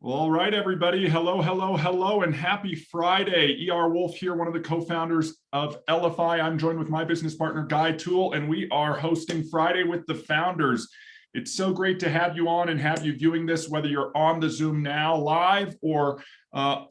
Well, all right, everybody. Hello, hello, hello, and happy Friday. E.R. Wolf here, one of the co-founders of Elify. I'm joined with my business partner, Guy Toole, and we are hosting Friday with the Founders. It's so great to have you on and have you viewing this, whether you're on the Zoom now live or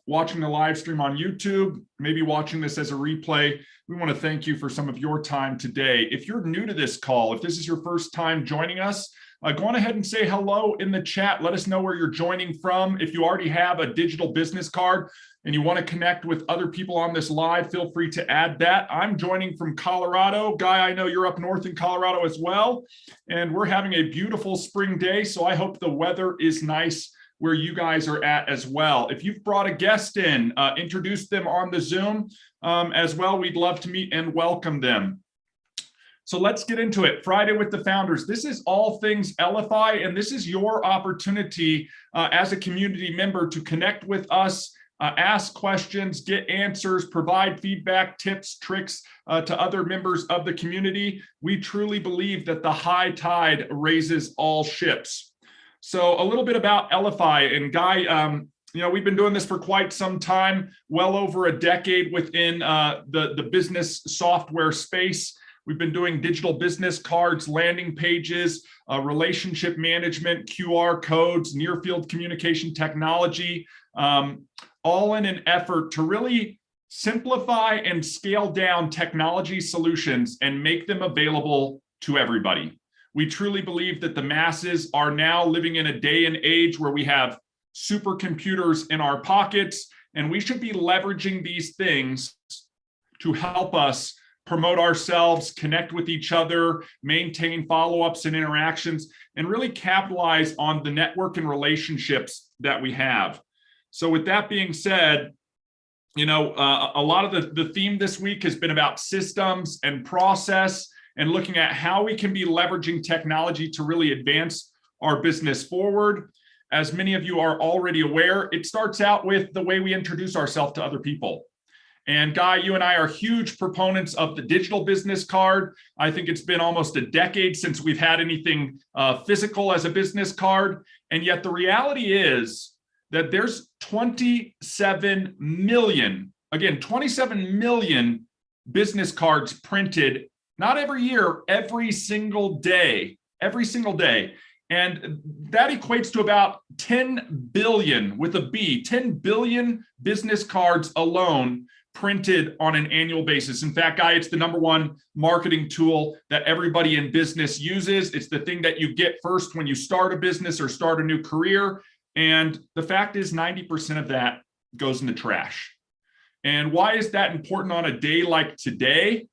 watching the live stream on YouTube, maybe watching this as a replay. We want to thank you for some of your time today. If you're new to this call, if this is your first time joining us, go on ahead and say hello in the chat. Let us know where you're joining from. If you already have a digital business card and you want to connect with other people on this live, feel free to add that. I'm joining from Colorado. Guy, I know you're up north in Colorado as well. And we're having a beautiful spring day, so I hope the weather is nice where you guys are at as well. If you've brought a guest in, introduce them on the Zoom as well. We'd love to meet and welcome them. So let's get into it. Friday with the Founders. This is all things Elify, and this is your opportunity as a community member to connect with us, ask questions, get answers, provide feedback, tips, tricks to other members of the community. We truly believe that the high tide raises all ships. So a little bit about Elify, and Guy, we've been doing this for quite some time, well over a decade within the business software space. We've been doing digital business cards, landing pages, relationship management, QR codes, near field communication technology, all in an effort to really simplify and scale down technology solutions and make them available to everybody. We truly believe that the masses are now living in a day and age where we have supercomputers in our pockets, and we should be leveraging these things to help us promote ourselves, connect with each other, maintain follow-ups and interactions, and really capitalize on the network and relationships that we have. So with that being said, a lot of the theme this week has been about systems and process and looking at how we can be leveraging technology to really advance our business forward. As many of you are already aware, it starts out with the way we introduce ourselves to other people. And Guy, you and I are huge proponents of the digital business card. I think it's been almost a decade since we've had anything physical as a business card. And yet the reality is that there's 27 million business cards printed, not every year, every single day. And that equates to about 10 billion with a B, 10 billion business cards alone printed on an annual basis. In fact, Guy, it's the #1 marketing tool that everybody in business uses. It's the thing that you get first when you start a business or start a new career. And the fact is 90% of that goes in the trash. And why is that important on a day like today?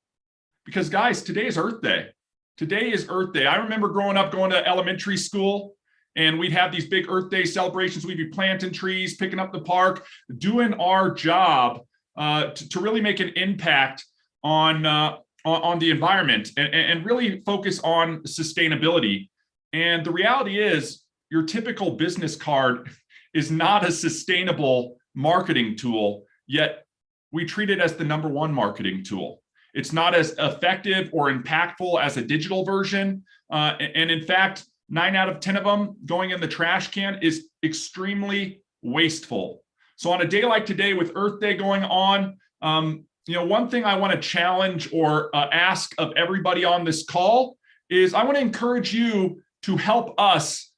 Because guys, today is Earth Day. Today is Earth Day. I remember growing up, going to elementary school, and we'd have these big Earth Day celebrations. We'd be planting trees, picking up the park, doing our job to really make an impact on the environment and really focus on sustainability. And the reality is, your typical business card is not a sustainable marketing tool, yet we treat it as the #1 marketing tool. It's not as effective or impactful as a digital version. And in fact, 9 out of 10 of them going in the trash can is extremely wasteful. So on a day like today with Earth Day going on, one thing I want to challenge or ask of everybody on this call is I want to encourage you to help us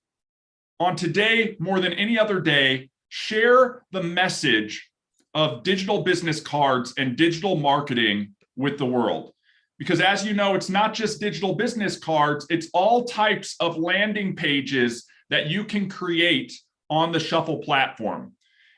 on today more than any other day, share the message of digital business cards and digital marketing with the world. Because as you know, it's not just digital business cards, it's all types of landing pages that you can create on the Shuffle platform.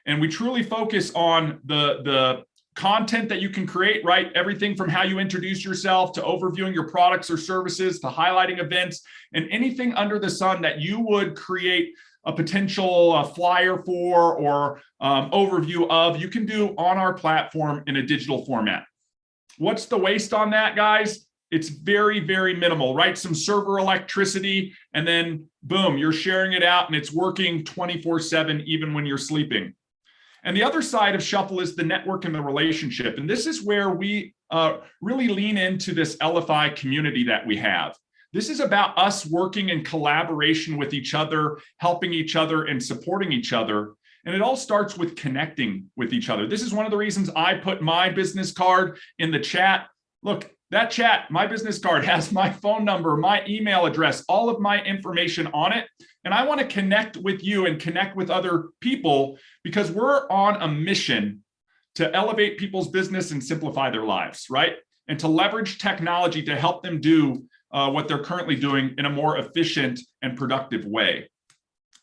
And we truly focus on the content that you can create, right? Everything from how you introduce yourself to overviewing your products or services to highlighting events and anything under the sun that you would create a potential flyer for or overview of, you can do on our platform in a digital format. What's the waste on that, guys? It's very, very minimal, right? Some server electricity, and then boom, you're sharing it out and it's working 24/7, even when you're sleeping. And the other side of Shuffle is the network and the relationship. And this is where we really lean into this Elify community that we have. This is about us working in collaboration with each other, helping each other and supporting each other. And it all starts with connecting with each other. This is one of the reasons I put my business card in the chat. Look, that chat, my business card has my phone number, my email address, all of my information on it. And I want to connect with you and connect with other people because we're on a mission to elevate people's business and simplify their lives, right? And to leverage technology to help them do what they're currently doing in a more efficient and productive way.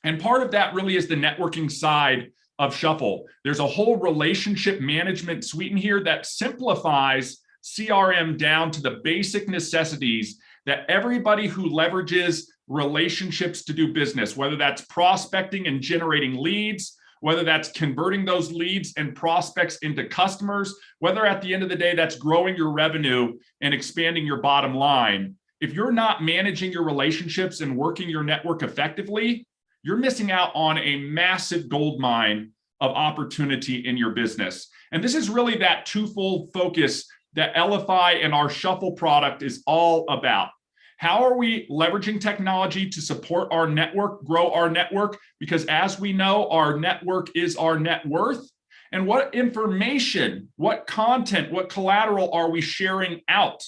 And part of that really is the networking side of Shuffle. There's a whole relationship management suite in here that simplifies CRM down to the basic necessities that everybody who leverages relationships to do business, whether that's prospecting and generating leads, whether that's converting those leads and prospects into customers, whether at the end of the day that's growing your revenue and expanding your bottom line. If you're not managing your relationships and working your network effectively, you're missing out on a massive gold mine of opportunity in your business. And this is really that twofold focus that Elify and our Shuffle product is all about. How are we leveraging technology to support our network, grow our network? Because as we know, our network is our net worth. And what information, what content, what collateral are we sharing out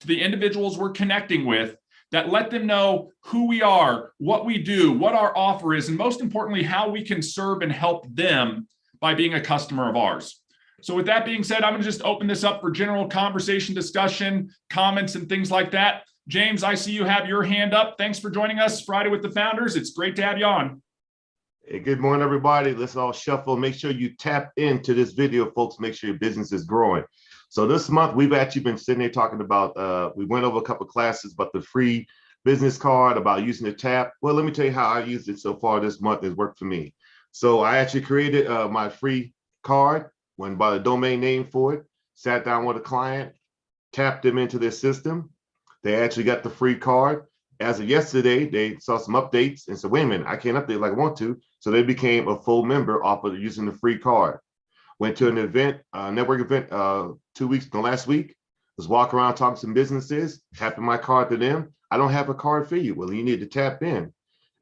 to the individuals we're connecting with that let them know who we are, what we do, what our offer is, and most importantly, how we can serve and help them by being a customer of ours. So with that being said, I'm going to just open this up for general conversation, discussion, comments, and things like that. James, I see you have your hand up. Thanks for joining us Friday with the Founders. It's great to have you on. Hey, good morning, everybody. Let's all shuffle. Make sure you tap into this video, folks. Make sure your business is growing. So this month, we've actually been sitting here talking about, we went over a couple of classes about the free business card, about using the tap. Well, let me tell you how I used it so far this month. It's worked for me. So I actually created my free card, went by the domain name for it, sat down with a client, tapped them into their system. They actually got the free card. As of yesterday, they saw some updates and said, wait a minute, I can't update like I want to. So they became a full member off of using the free card. Went to an event, network event 2 weeks, last week. Was walking around talking to some businesses, tapping my card to them. I don't have a card for you. Well, you need to tap in.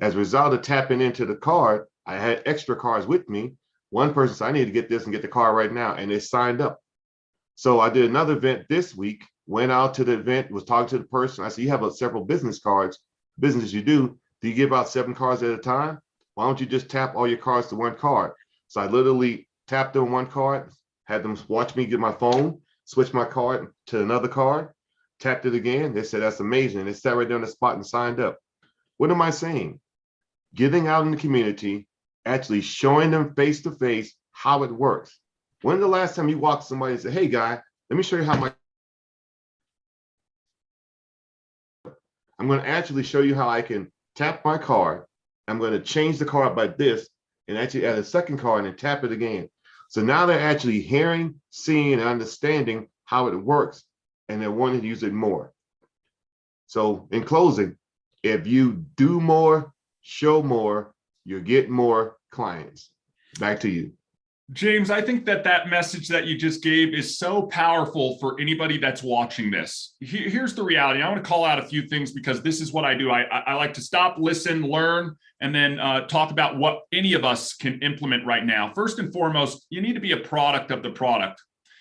As a result of tapping into the card, I had extra cards with me. One person said, I need to get this and get the card right now. And they signed up. So I did another event this week, went out to the event, was talking to the person. I said, you have several business cards, business you do. Do you give out 7 cards at a time? Why don't you just tap all your cards to one card? So I literally tapped on one card, had them watch me get my phone, switch my card to another card, tapped it again. They said, that's amazing. They sat right there on the spot and signed up. What am I saying? Getting out in the community, actually showing them face to face how it works. When the last time you walked somebody and said, hey guy, let me show you how I'm going to actually show you how I can tap my card. I'm going to change the card by this and actually add a second card and tap it again. So now they're actually hearing, seeing, and understanding how it works, and they're wanting to use it more. So in closing, if you do more, show more, you'll get more clients. Back to you. James, I think that message that you just gave is so powerful for anybody that's watching this. Here's the reality. I want to call out a few things because this is what I do. I like to stop, listen, learn, and then talk about what any of us can implement right now. First and foremost, you need to be a product of the product.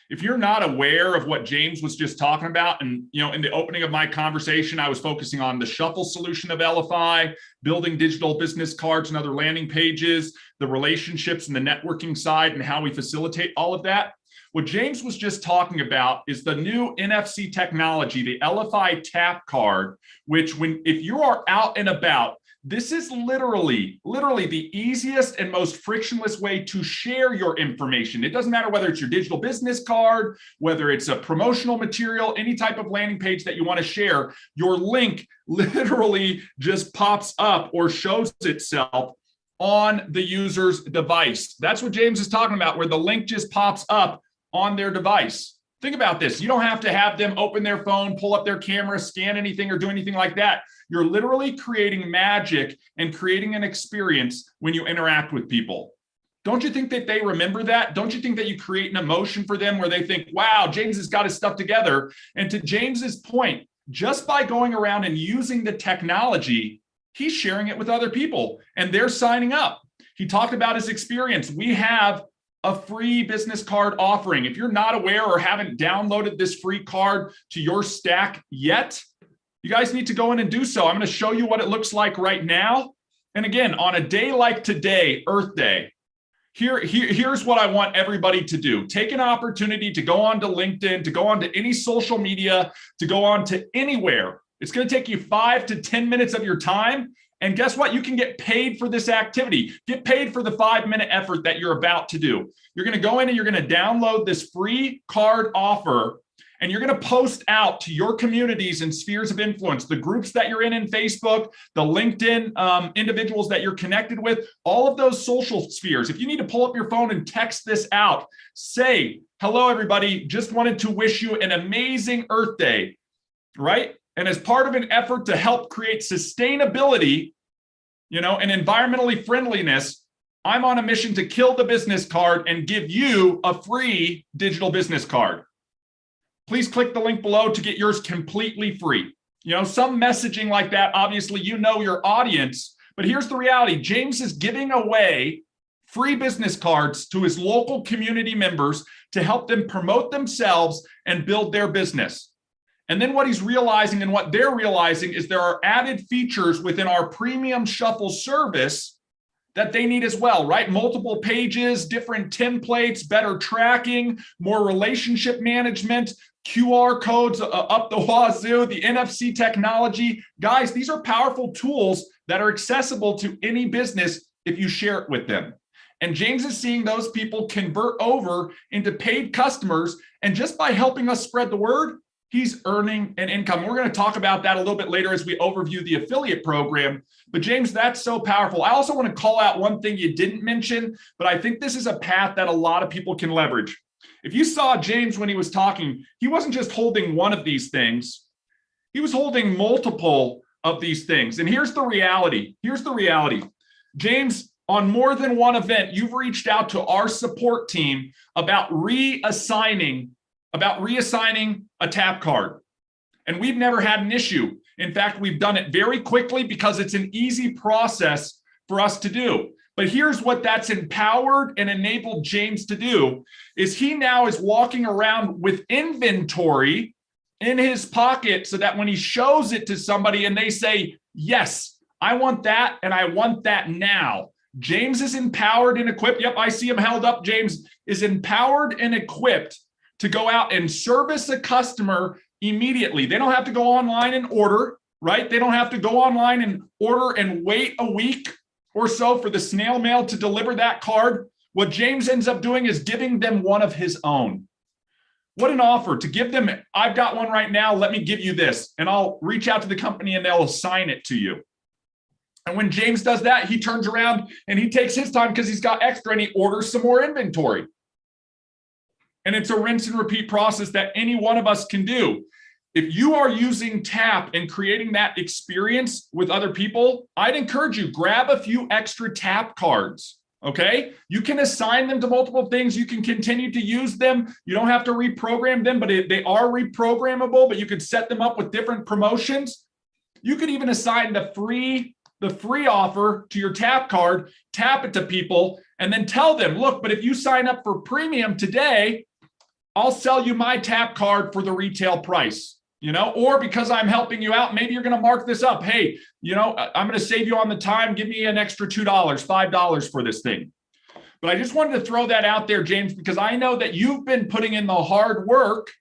If you're not aware of what James was just talking about, and in the opening of my conversation, I was focusing on the Shuffle solution of Elify, building digital business cards and other landing pages, the relationships and the networking side, and how we facilitate all of that. What James was just talking about is the new NFC technology, the Elify Tap Card, which if you are out and about, this is literally the easiest and most frictionless way to share your information. It doesn't matter whether it's your digital business card, whether it's a promotional material, any type of landing page that you want to share, your link literally just pops up or shows itself on the user's device. That's what James is talking about, where the link just pops up on their device. Think about this. You don't have to have them open their phone, pull up their camera, scan anything, or do anything like that. You're literally creating magic and creating an experience when you interact with people. Don't you think that they remember that? Don't you think that you create an emotion for them where they think, wow, James has got his stuff together? And to James's point, just by going around and using the technology, he's sharing it with other people and they're signing up. He talked about his experience. We have a free business card offering. If you're not aware or haven't downloaded this free card to your stack yet, you guys need to go in and do so. I'm going to show you what it looks like right now. And again, on a day like today, Earth Day, here's what I want everybody to do. Take an opportunity to go on to LinkedIn, to go on to any social media, to go on to anywhere. It's going to take you 5 to 10 minutes of your time. And guess what? You can get paid for this activity. Get paid for the 5-minute effort that you're about to do. You're going to go in and you're going to download this free card offer, and you're going to post out to your communities and spheres of influence, the groups that you're in Facebook, the LinkedIn individuals that you're connected with, all of those social spheres. If you need to pull up your phone and text this out, say, hello, everybody, just wanted to wish you an amazing Earth Day, right? And as part of an effort to help create sustainability, and environmentally friendliness, I'm on a mission to kill the business card and give you a free digital business card. Please click the link below to get yours completely free. Some messaging like that, obviously, your audience, but here's the reality. James is giving away free business cards to his local community members to help them promote themselves and build their business. And then what he's realizing and what they're realizing is there are added features within our premium shuffle service that they need as well, right? Multiple pages, different templates, better tracking, more relationship management, QR codes up the wazoo, the NFC technology. Guys, these are powerful tools that are accessible to any business if you share it with them. And James is seeing those people convert over into paid customers. And just by helping us spread the word, he's earning an income. We're going to talk about that a little bit later as we overview the affiliate program. But James, that's so powerful. I also want to call out one thing you didn't mention, but I think this is a path that a lot of people can leverage. If you saw James when he was talking, he wasn't just holding one of these things. He was holding multiple of these things. And here's the reality. James, on more than one event, you've reached out to our support team about reassigning a tap card. And we've never had an issue. In fact, we've done it very quickly because it's an easy process for us to do. But here's what that's empowered and enabled James to do is he now is walking around with inventory in his pocket so that when he shows it to somebody and they say, yes, I want that and I want that now. James is empowered and equipped. Yep, I see him held up. James is empowered and equipped to go out and service a customer immediately. They don't have to go online and order, right? They don't have to go online and order and wait a week or so for the snail mail to deliver that card. What James ends up doing is giving them one of his own. What an offer to give them. I've got one right now. Let me give you this. And I'll reach out to the company and they'll assign it to you. And when James does that, he turns around and he takes his time because he's got extra and he orders some more inventory. And it's a rinse and repeat process that any one of us can do. If you are using Tap and creating that experience with other people, I'd encourage you, grab a few extra Tap cards, okay? You can assign them to multiple things. You can continue to use them. You don't have to reprogram them, but they are reprogrammable, but you could set them up with different promotions. You could even assign the free offer to your Tap card, tap it to people, and then tell them, look, but if you sign up for premium today, I'll sell you my Tap card for the retail price, or because I'm helping you out, maybe you're going to mark this up. Hey, I'm going to save you on the time. Give me an extra $2, $5 for this thing. But I just wanted to throw that out there, James, because I know that you've been putting in the hard work,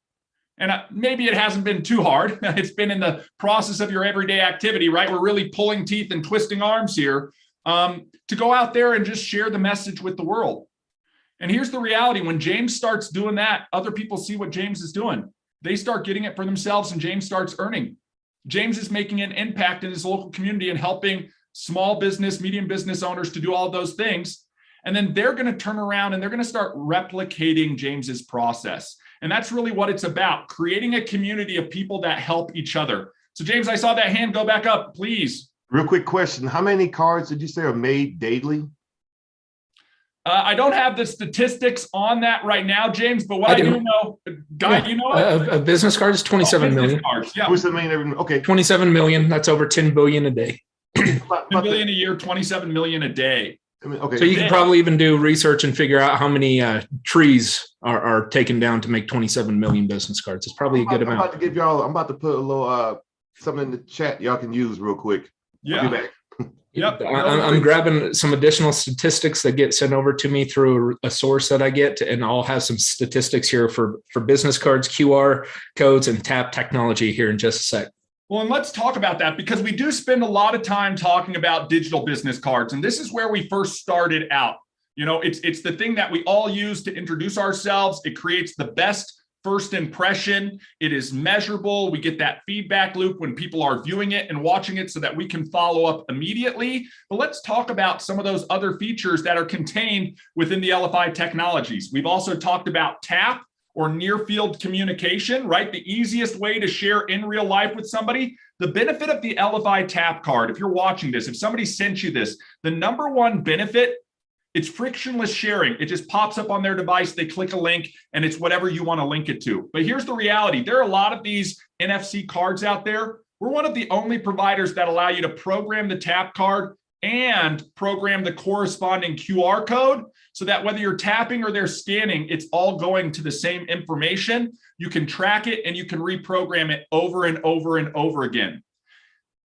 and maybe it hasn't been too hard. It's been in the process of your everyday activity, right? We're really pulling teeth and twisting arms here to go out there and just share the message with the world. And here's the reality. When James starts doing that, other people see what James is doing. They start getting it for themselves and James starts earning. James is making an impact in his local community and helping small business, medium business owners to do all of those things. And then they're going to turn around and they're going to start replicating James's process. And that's really what it's about, creating a community of people that help each other. So James, I saw that hand go back up, please. Real quick question. How many cards did you say are made daily? I don't have the statistics on that right now, James, but what I do know, Guy, you know it? A business card is 27 million. Cards, yeah. 27 million, okay. 27 million, that's over 10 billion a day. 10 billion a year, 27 million a day. I mean, okay. So you can probably even do research and figure out how many trees are taken down to make 27 million business cards. It's probably a good amount. I'm about to give y'all, I'm about to put a little something in the chat y'all can use real quick. Yeah. I'll be back. Yep. I'm grabbing some additional statistics that get sent over to me through a source that I get, and I'll have some statistics here for business cards, QR codes, and tap technology here in just a sec. Well, and let's talk about that, because we do spend a lot of time talking about digital business cards. And this is where we first started out. You know, it's the thing that we all use to introduce ourselves. It creates the best first impression. It is measurable. We get that feedback loop when people are viewing it and watching it so that we can follow up immediately. But let's talk about some of those other features that are contained within the Elify technologies. We've also talked about tap, or near field communication, right? The easiest way to share in real life with somebody. The benefit of the Elify tap card, if you're watching this, if somebody sent you this, the number one benefit, it's frictionless sharing. It just pops up on their device, they click a link, and it's whatever you want to link it to. But here's the reality. There are a lot of these NFC cards out there. We're one of the only providers that allow you to program the tap card and program the corresponding QR code, so that whether you're tapping or they're scanning, it's all going to the same information. You can track it and you can reprogram it over and over and over again.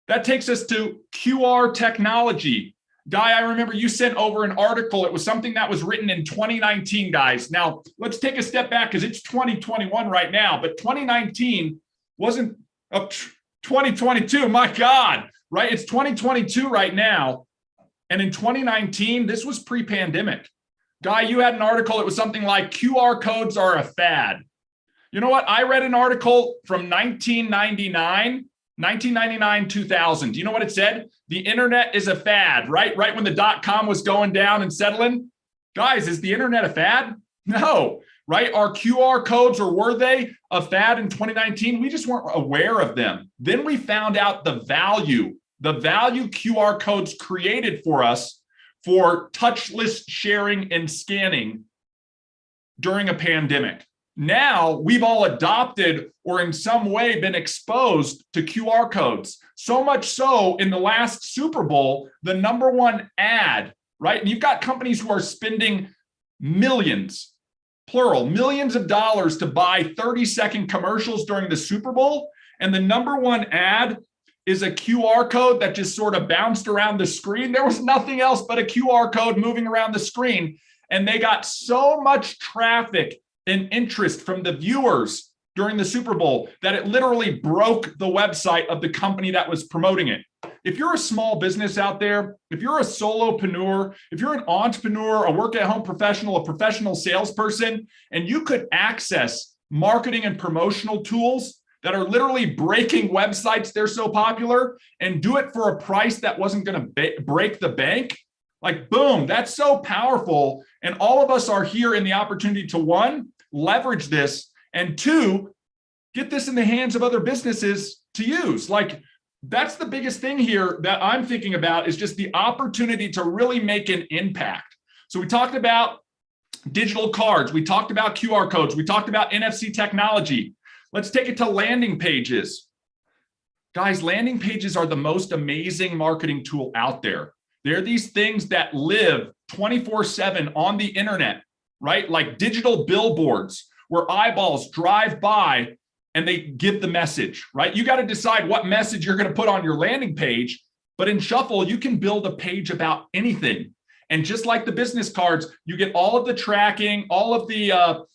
That takes us to QR technology. Guy, I remember you sent over an article. It was something that was written in 2019, guys. Now, let's take a step back, because it's 2021 right now, but 2019 wasn't 2022, my God, right? It's 2022 right now. And in 2019, this was pre-pandemic. Guy, you had an article. It was something like QR codes are a fad. You know what? I read an article from 1999, 2000. Do you know what it said? The internet is a fad, right? Right when the .com was going down and settling. Guys, is the internet a fad? No, right? Are QR codes, or were they a fad in 2019? We just weren't aware of them. Then we found out the value QR codes created for us for touchless sharing and scanning during a pandemic. Now we've all adopted, or in some way been exposed to QR codes. So much so, in the last Super Bowl, the number one ad, right? And you've got companies who are spending millions, plural, millions of dollars to buy 30-second commercials during the Super Bowl. And the number one ad is a QR code that just sort of bounced around the screen. There was nothing else but a QR code moving around the screen. And they got so much traffic and interest from the viewers during the Super Bowl that it literally broke the website of the company that was promoting it. If you're a small business out there, if you're a solopreneur, if you're an entrepreneur, a work-at-home professional, a professional salesperson, and you could access marketing and promotional tools that are literally breaking websites, they're so popular, and do it for a price that wasn't going to break the bank, like boom, that's so powerful. And all of us are here in the opportunity to, one, leverage this, and two, get this in the hands of other businesses to use. Like, that's the biggest thing here that I'm thinking about, is just the opportunity to really make an impact. So we talked about digital cards, we talked about QR codes, we talked about NFC technology. Let's take it to landing pages. Guys, landing pages are the most amazing marketing tool out there. They're these things that live 24/7 on the internet, right? Like digital billboards where eyeballs drive by and they give the message, right? You got to decide what message you're going to put on your landing page. But in Shuffle, you can build a page about anything. And just like the business cards, you get all of the tracking, all of the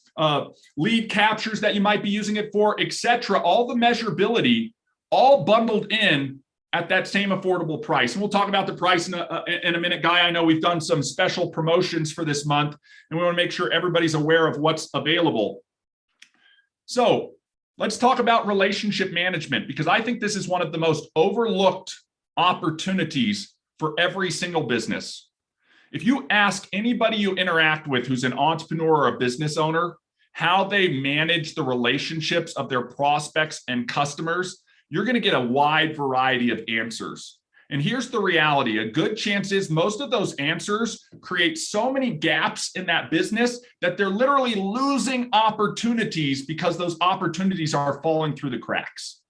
lead captures that you might be using it for, etc. All the measurability, all bundled in at that same affordable price. And we'll talk about the price in a minute, Guy. I know we've done some special promotions for this month, and we want to make sure everybody's aware of what's available. So let's talk about relationship management, because I think this is one of the most overlooked opportunities for every single business. If you ask anybody you interact with who's an entrepreneur or a business owner how they manage the relationships of their prospects and customers, you're going to get a wide variety of answers. And here's the reality. A good chance is most of those answers create so many gaps in that business that they're literally losing opportunities because those opportunities are falling through the cracks.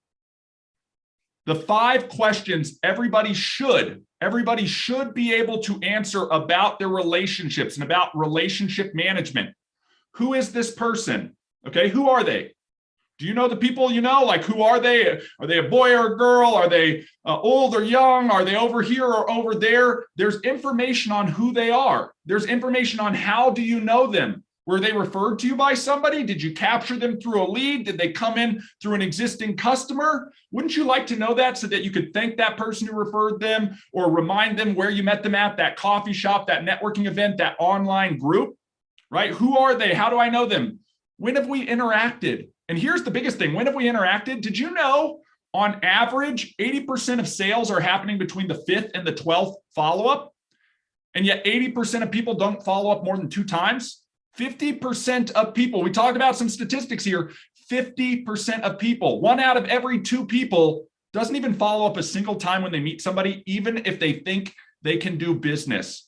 The 5 questions everybody should be able to answer about their relationships and about relationship management. Who is this person? Okay, who are they? Do you know the people you know? Like, who are they? Are they a boy or a girl? Are they old or young? Are they over here or over there? There's information on who they are. There's information on how do you know them? Were they referred to you by somebody? Did you capture them through a lead? Did they come in through an existing customer? Wouldn't you like to know that so that you could thank that person who referred them or remind them where you met them at, that coffee shop, that networking event, that online group, right? Who are they? How do I know them? When have we interacted? And here's the biggest thing. When have we interacted? Did you know on average, 80% of sales are happening between the 5th and the 12th follow-up? And yet 80% of people don't follow up more than 2 times. 50% of people, we talked about some statistics here, 50% of people, 1 out of every 2 people doesn't even follow up a single time when they meet somebody, even if they think they can do business.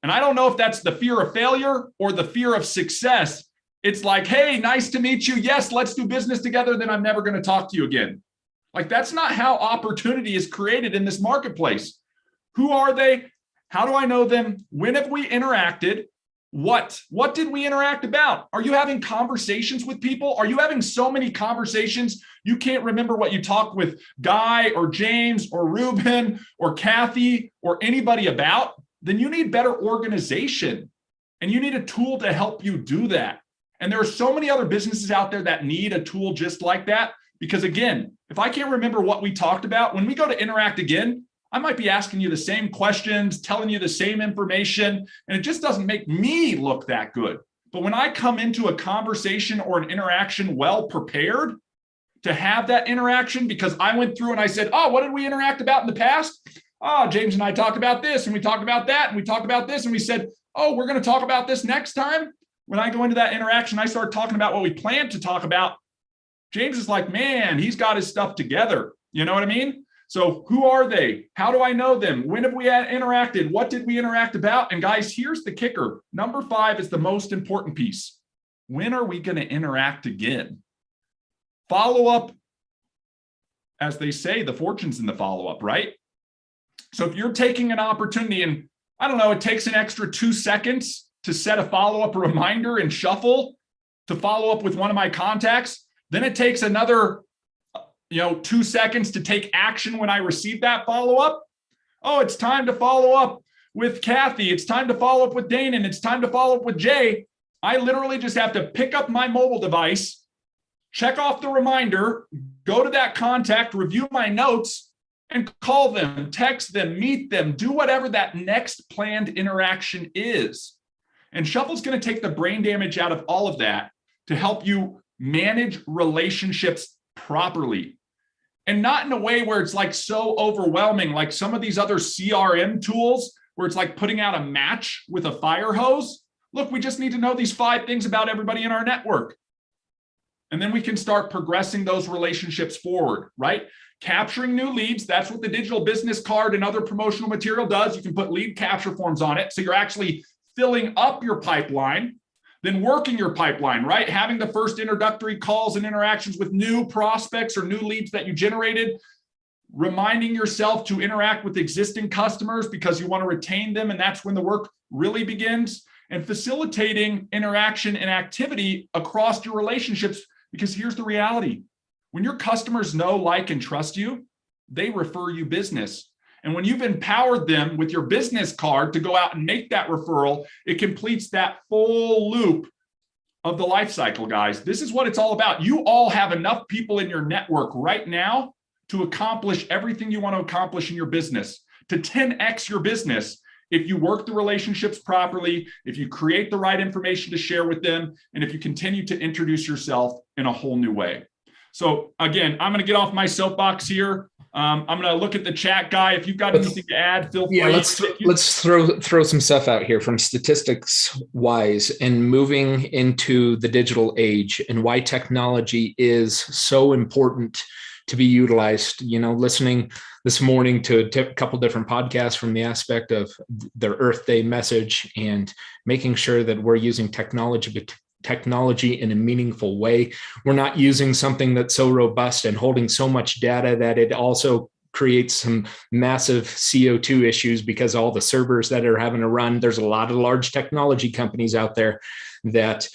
And I don't know if that's the fear of failure or the fear of success. It's like, hey, nice to meet you. Yes, let's do business together. Then I'm never going to talk to you again. Like, that's not how opportunity is created in this marketplace. Who are they? How do I know them? When have we interacted? What did we interact about? Are you having conversations with people? Are you having so many conversations you can't remember what you talked with Guy or James or Ruben or Kathy or anybody about? Then you need better organization and you need a tool to help you do that. And there are so many other businesses out there that need a tool just like that. Because again, if I can't remember what we talked about, when we go to interact again, I might be asking you the same questions, telling you the same information, and it just doesn't make me look that good. But when I come into a conversation or an interaction well prepared to have that interaction, because I went through and I said, oh, what did we interact about in the past? Oh, James and I talked about this, and we talked about that, and we talked about this, and we said, oh, we're going to talk about this next time. When I go into that interaction, I start talking about what we planned to talk about. James is like, man, he's got his stuff together. You know what I mean? So who are they? How do I know them? When have we interacted? What did we interact about? And guys, here's the kicker. Number 5 is the most important piece. When are we going to interact again? Follow up, as they say, the fortune's in the follow-up, right? So if you're taking an opportunity and, I don't know, it takes an extra 2 seconds to set a follow-up reminder and shuffle to follow up with one of my contacts, then it takes another 2 seconds to take action when I receive that follow-up. Oh, it's time to follow up with Kathy. It's time to follow up with Dane, and it's time to follow up with Jay. I literally just have to pick up my mobile device, check off the reminder, go to that contact, review my notes, and call them, text them, meet them, do whatever that next planned interaction is. And Shuffle's going to take the brain damage out of all of that to help you manage relationships properly. And not in a way where it's like so overwhelming, like some of these other CRM tools where it's like putting out a match with a fire hose. Look, we just need to know these 5 things about everybody in our network. And then we can start progressing those relationships forward, right? Capturing new leads. That's what the digital business card and other promotional material does. You can put lead capture forms on it. So you're actually filling up your pipeline. Then working your pipeline, right? Having the first introductory calls and interactions with new prospects or new leads that you generated, reminding yourself to interact with existing customers because you want to retain them. And that's when the work really begins, and facilitating interaction and activity across your relationships. Because here's the reality. When your customers know, like, and trust you, they refer you business. And when you've empowered them with your business card to go out and make that referral, it completes that full loop of the life cycle, guys. This is what it's all about. You all have enough people in your network right now to accomplish everything you want to accomplish in your business, to 10x your business. If you work the relationships properly, if you create the right information to share with them, and if you continue to introduce yourself in a whole new way. So again, I'm going to get off my soapbox here. I'm going to look at the chat, Guy. If you've got anything to add, feel free. Yeah, let's throw some stuff out here from statistics wise and moving into the digital age and why technology is so important to be utilized. Listening this morning to a couple different podcasts from the aspect of their Earth Day message and making sure that we're using technology technology in a meaningful way. We're not using something that's so robust and holding so much data that it also creates some massive CO2 issues because all the servers that are having to run. There's a lot of large technology companies out there that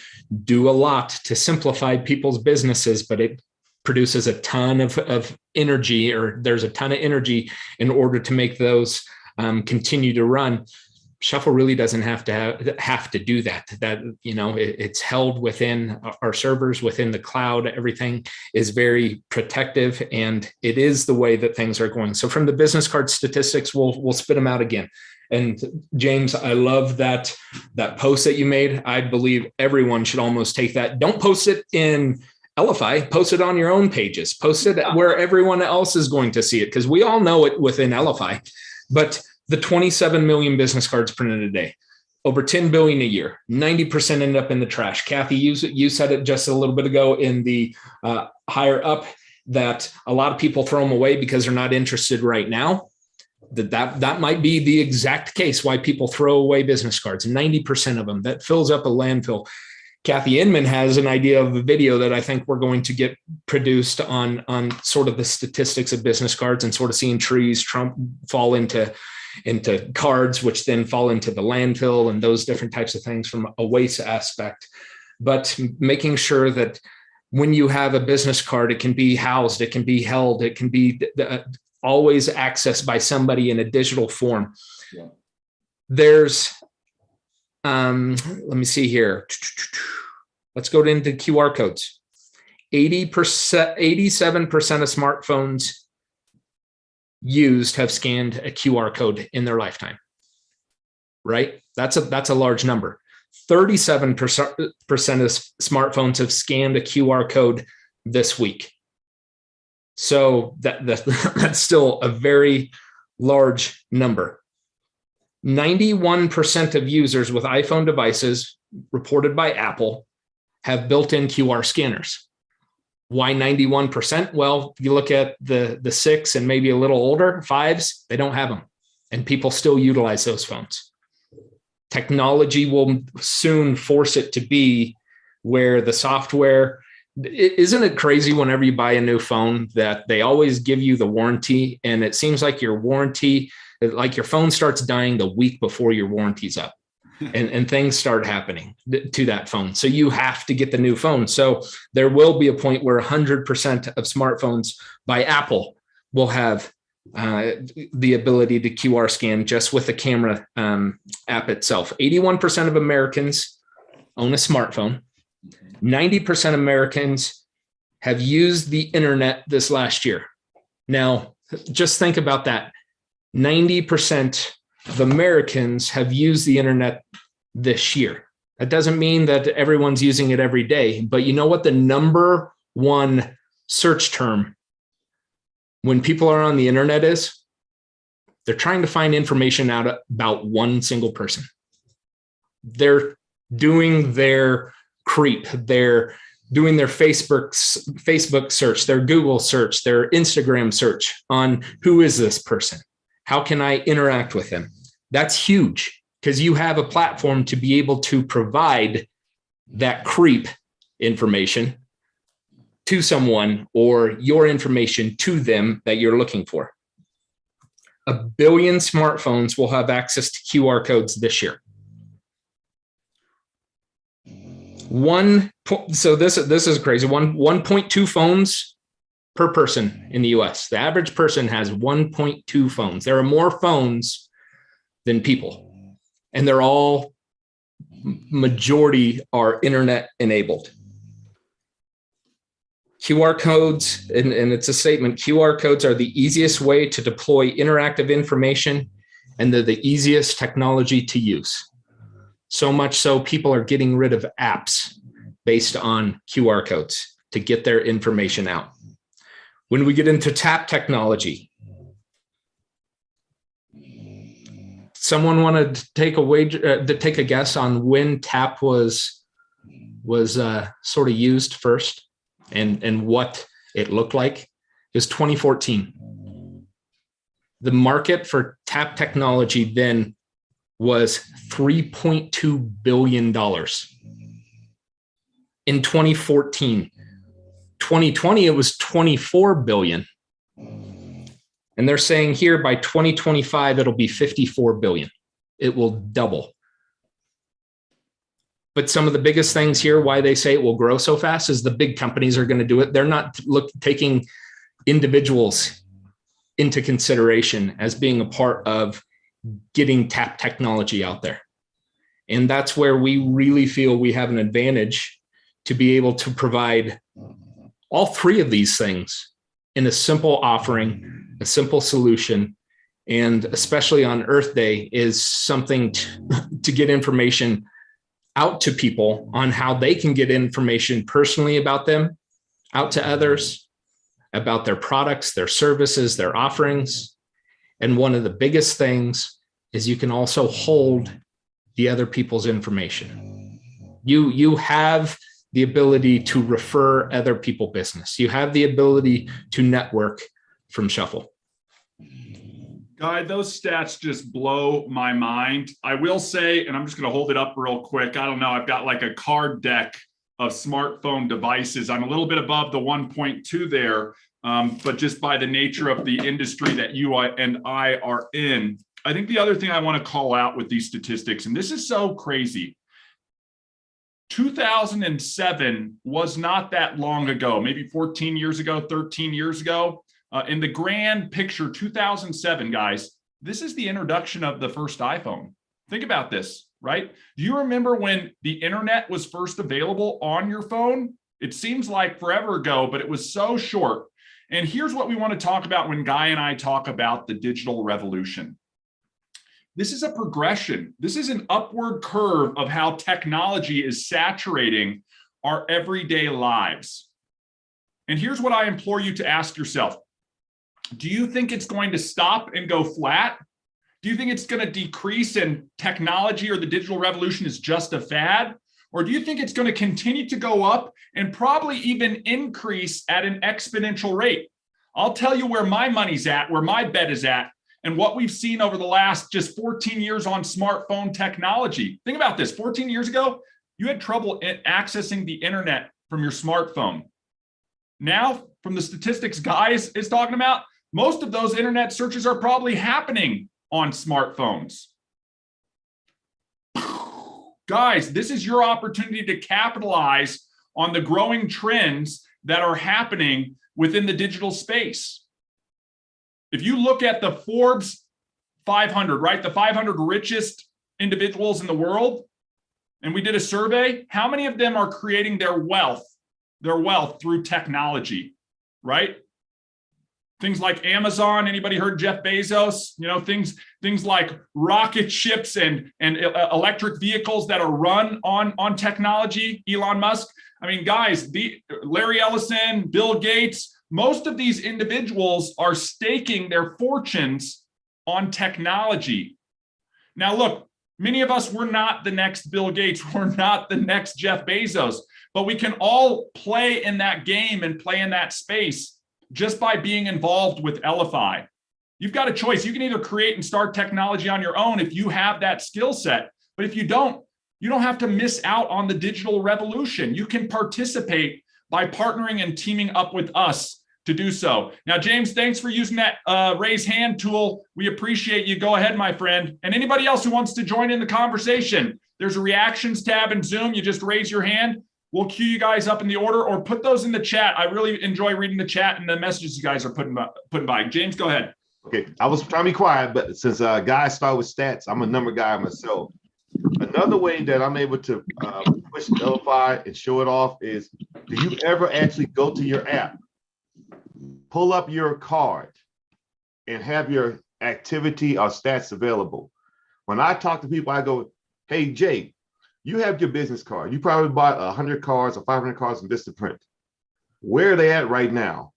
do a lot to simplify people's businesses, but it produces a ton of energy, or there's a ton of energy in order to make those continue to run. Shuffle really doesn't have to do that. It's held within our servers, within the cloud. Everything is very protective, and it is the way that things are going. So from the business card statistics, we'll spit them out again. And James, I love that post that you made. I believe everyone should almost take that. Don't post it in Elify, post it on your own pages, post it where everyone else is going to see it, because we all know it within Elify. But the 27 million business cards printed a day, over 10 billion a year, 90% end up in the trash. Kathy, you said it just a little bit ago in the higher up that a lot of people throw them away because they're not interested right now. That might be the exact case why people throw away business cards. 90% of them, that fills up a landfill. Kathy Inman has an idea of a video that I think we're going to get produced on sort of the statistics of business cards and sort of seeing trees fall into cards, which then fall into the landfill and those different types of things from a waste aspect. But making sure that when you have a business card, it can be housed, it can be held, it can be always accessed by somebody in a digital form. Yeah. There's, let me see here. Let's go into QR codes. 87% of smartphones used have scanned a QR code in their lifetime, right? That's a large number. 37% of smartphones have scanned a QR code this week. So that's still a very large number. 91% of users with iPhone devices, reported by Apple, have built-in QR scanners. Why 91%? Well, if you look at the 6 and maybe a little older 5s, they don't have them. And people still utilize those phones. Technology will soon force it to be where the software, isn't it crazy whenever you buy a new phone that they always give you the warranty, and it seems like your warranty, like your phone starts dying the week before your warranty's up. And things start happening to that phone. So you have to get the new phone. So there will be a point where 100% of smartphones by Apple will have the ability to QR scan just with the camera app itself. 81% of Americans own a smartphone. 90% of Americans have used the internet this last year. Now, just think about that. 90% of Americans have used the internet this year. That doesn't mean that everyone's using it every day, but you know what the number one search term when people are on the internet is? They're trying to find information out about one single person. They're doing their creep. They're doing their Facebook search, their Google search, their Instagram search on who is this person? How can I interact with them? That's huge because you have a platform to be able to provide that creep information to someone or your information to them that you're looking for. 1 billion smartphones will have access to QR codes this year. So this is crazy. 1.2 phones per person in the US. The average person has 1.2 phones. There are more phones than people, and they're all, majority are internet enabled. QR codes, and it's a statement, QR codes are the easiest way to deploy interactive information, and they're the easiest technology to use. So much so people are getting rid of apps based on QR codes to get their information out. When we get into tap technology, someone wanted to take a guess on when tap was sort of used first and what it looked like. It was 2014. The market for tap technology then was $3.2 billion. in 2014. 2020, it was 24 billion. And they're saying here by 2025, it'll be 54 billion. It will double. But some of the biggest things here, why they say it will grow so fast, is the big companies are going to do it. They're not taking individuals into consideration as being a part of getting tap technology out there. And that's where we really feel we have an advantage to be able to provide all three of these things in a simple offering, a simple solution. And especially on Earth Day is something to get information out to people on how they can get information personally about them, out to others, about their products, their services, their offerings. And one of the biggest things is you can also hold the other people's information. You have the ability to refer other people business. You have the ability to network from Shuffle. Guy, those stats just blow my mind. I will say, and I'm just going to hold it up real quick. I don't know. I've got like a card deck of smartphone devices. I'm a little bit above the 1.2 there, but just by the nature of the industry that you and I are in. I think the other thing I want to call out with these statistics, and this is so crazy, 2007 was not that long ago, maybe 14 years ago, 13 years ago. In the grand picture, 2007, guys, this is the introduction of the first iPhone. Think about this, right? Do you remember when the internet was first available on your phone? It seems like forever ago, but it was so short. And here's what we want to talk about when Guy and I talk about the digital revolution. This is a progression. This is an upward curve of how technology is saturating our everyday lives. And here's what I implore you to ask yourself. Do you think it's going to stop and go flat? Do you think it's going to decrease and technology or the digital revolution is just a fad? Or do you think it's going to continue to go up and probably even increase at an exponential rate? I'll tell you where my money's at, where my bet is at, and what we've seen over the last just 14 years on smartphone technology. Think about this. 14 years ago, you had trouble accessing the internet from your smartphone. Now, from the statistics Guy is talking about, most of those internet searches are probably happening on smartphones. Guys, this is your opportunity to capitalize on the growing trends that are happening within the digital space. If you look at the Forbes 500, right, the 500 richest individuals in the world, and we did a survey, how many of them are creating their wealth through technology, right? Things like Amazon, anybody heard Jeff Bezos? You know, things like rocket ships and electric vehicles that are run on technology, Elon Musk. I mean, guys, Larry Ellison, Bill Gates, most of these individuals are staking their fortunes on technology. Now, look, many of us, we're not the next Bill Gates. We're not the next Jeff Bezos, but we can all play in that game and play in that space just by being involved with Elify. You've got a choice. You can either create and start technology on your own if you have that skill set, but if you don't have to miss out on the digital revolution. You can participate by partnering and teaming up with us to do so. Now, James, thanks for using that raise hand tool. We appreciate you. Go ahead, my friend. And anybody else who wants to join in the conversation, there's a reactions tab in Zoom. You just raise your hand. We'll queue you guys up in the order or put those in the chat. I really enjoy reading the chat and the messages you guys are putting by. James, go ahead. Okay, I was trying to be quiet, but since guys start with stats, I'm a number guy myself. Another way that I'm able to push Elify and show it off is, do you ever actually go to your app, pull up your card, and have your activity or stats available? When I talk to people, I go, hey, Jay, you have your business card. You probably bought 100 cards or 500 cards in Vistaprint. Where are they at right now?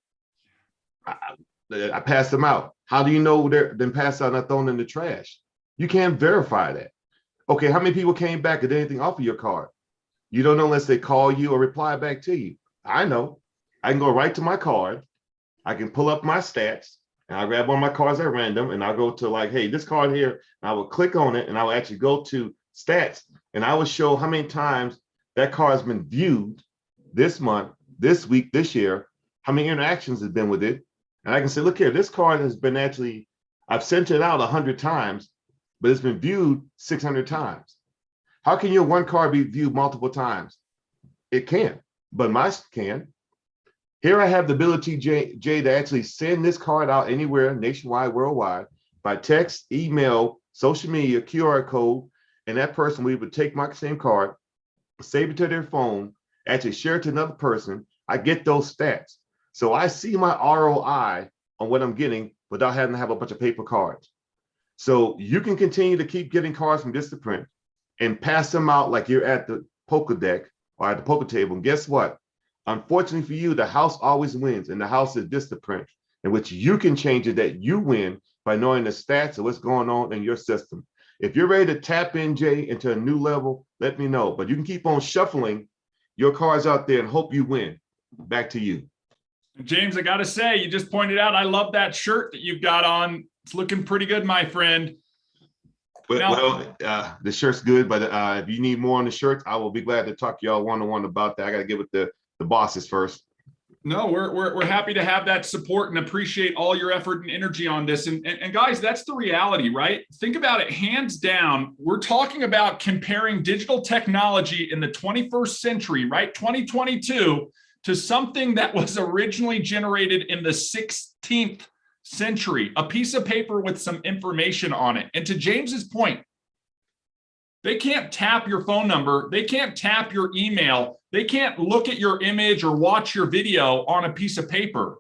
I passed them out. How do you know they're been passed out and not thrown in the trash? You can't verify that. Okay, how many people came back and did anything off of your card? You don't know unless they call you or reply back to you. I know. I can go right to my card. I can pull up my stats, and I grab one of my cards at random, and I'll go to like, hey, this card here, and I will click on it, and I will actually go to stats, and I will show how many times that card has been viewed this month, this week, this year, how many interactions has been with it. And I can say, look here, this card has been actually, I've sent it out 100 times, but it's been viewed 600 times. How can your one card be viewed multiple times? It can, but mine can. Here I have the ability, Jay, to actually send this card out anywhere, nationwide, worldwide, by text, email, social media, QR code, and that person will would take my same card, save it to their phone, actually share it to another person. I get those stats. So I see my ROI on what I'm getting without having to have a bunch of paper cards. So you can continue to keep getting cards from Vistaprint and pass them out like you're at the poker deck or at the poker table. And guess what? Unfortunately for you, the house always wins, and the house is Vistaprint, in which you can change it that you win by knowing the stats of what's going on in your system. If you're ready to tap in, Jay, into a new level, let me know. But you can keep on shuffling your cards out there and hope you win. Back to you. James, I got to say, you just pointed out, I love that shirt that you've got on. It's looking pretty good, my friend. The shirt's good, but if you need more on the shirts, I will be glad to talk to y'all one-on-one about that. I got to get with the bosses first. No, we're happy to have that support and appreciate all your effort and energy on this. And guys, that's the reality, right? Think about it, hands down. We're talking about comparing digital technology in the 21st century, right? 2022 to something that was originally generated in the 16th century, a piece of paper with some information on it. And to James's point, they can't tap your phone number. They can't tap your email. They can't look at your image or watch your video on a piece of paper.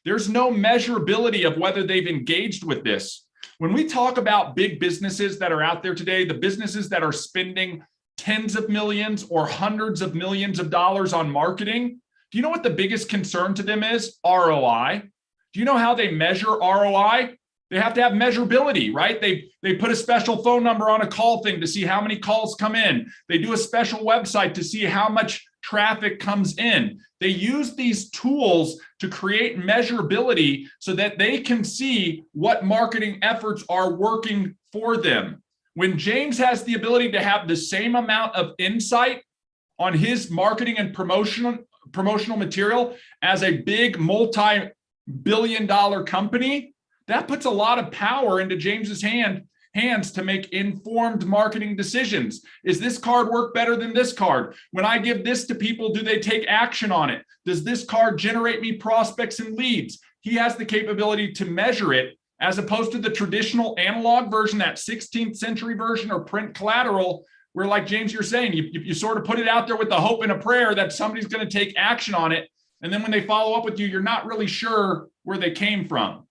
There's no measurability of whether they've engaged with this. When we talk about big businesses that are out there today, the businesses that are spending tens of millions or hundreds of millions of dollars on marketing, do you know what the biggest concern to them is? ROI. Do you know how they measure ROI? They have to have measurability, right? They put a special phone number on a call thing to see how many calls come in. They do a special website to see how much traffic comes in. They use these tools to create measurability so that they can see what marketing efforts are working for them. When James has the ability to have the same amount of insight on his marketing and promotional material as a big multi-billion-dollar company, that puts a lot of power into James's hands to make informed marketing decisions. Is this card work better than this card? When I give this to people, do they take action on it? Does this card generate me prospects and leads? He has the capability to measure it, as opposed to the traditional analog version, that 16th century version or print collateral, where, like James, you're saying, you sort of put it out there with the hope and a prayer that somebody's going to take action on it. And then when they follow up with you, you're not really sure where they came from.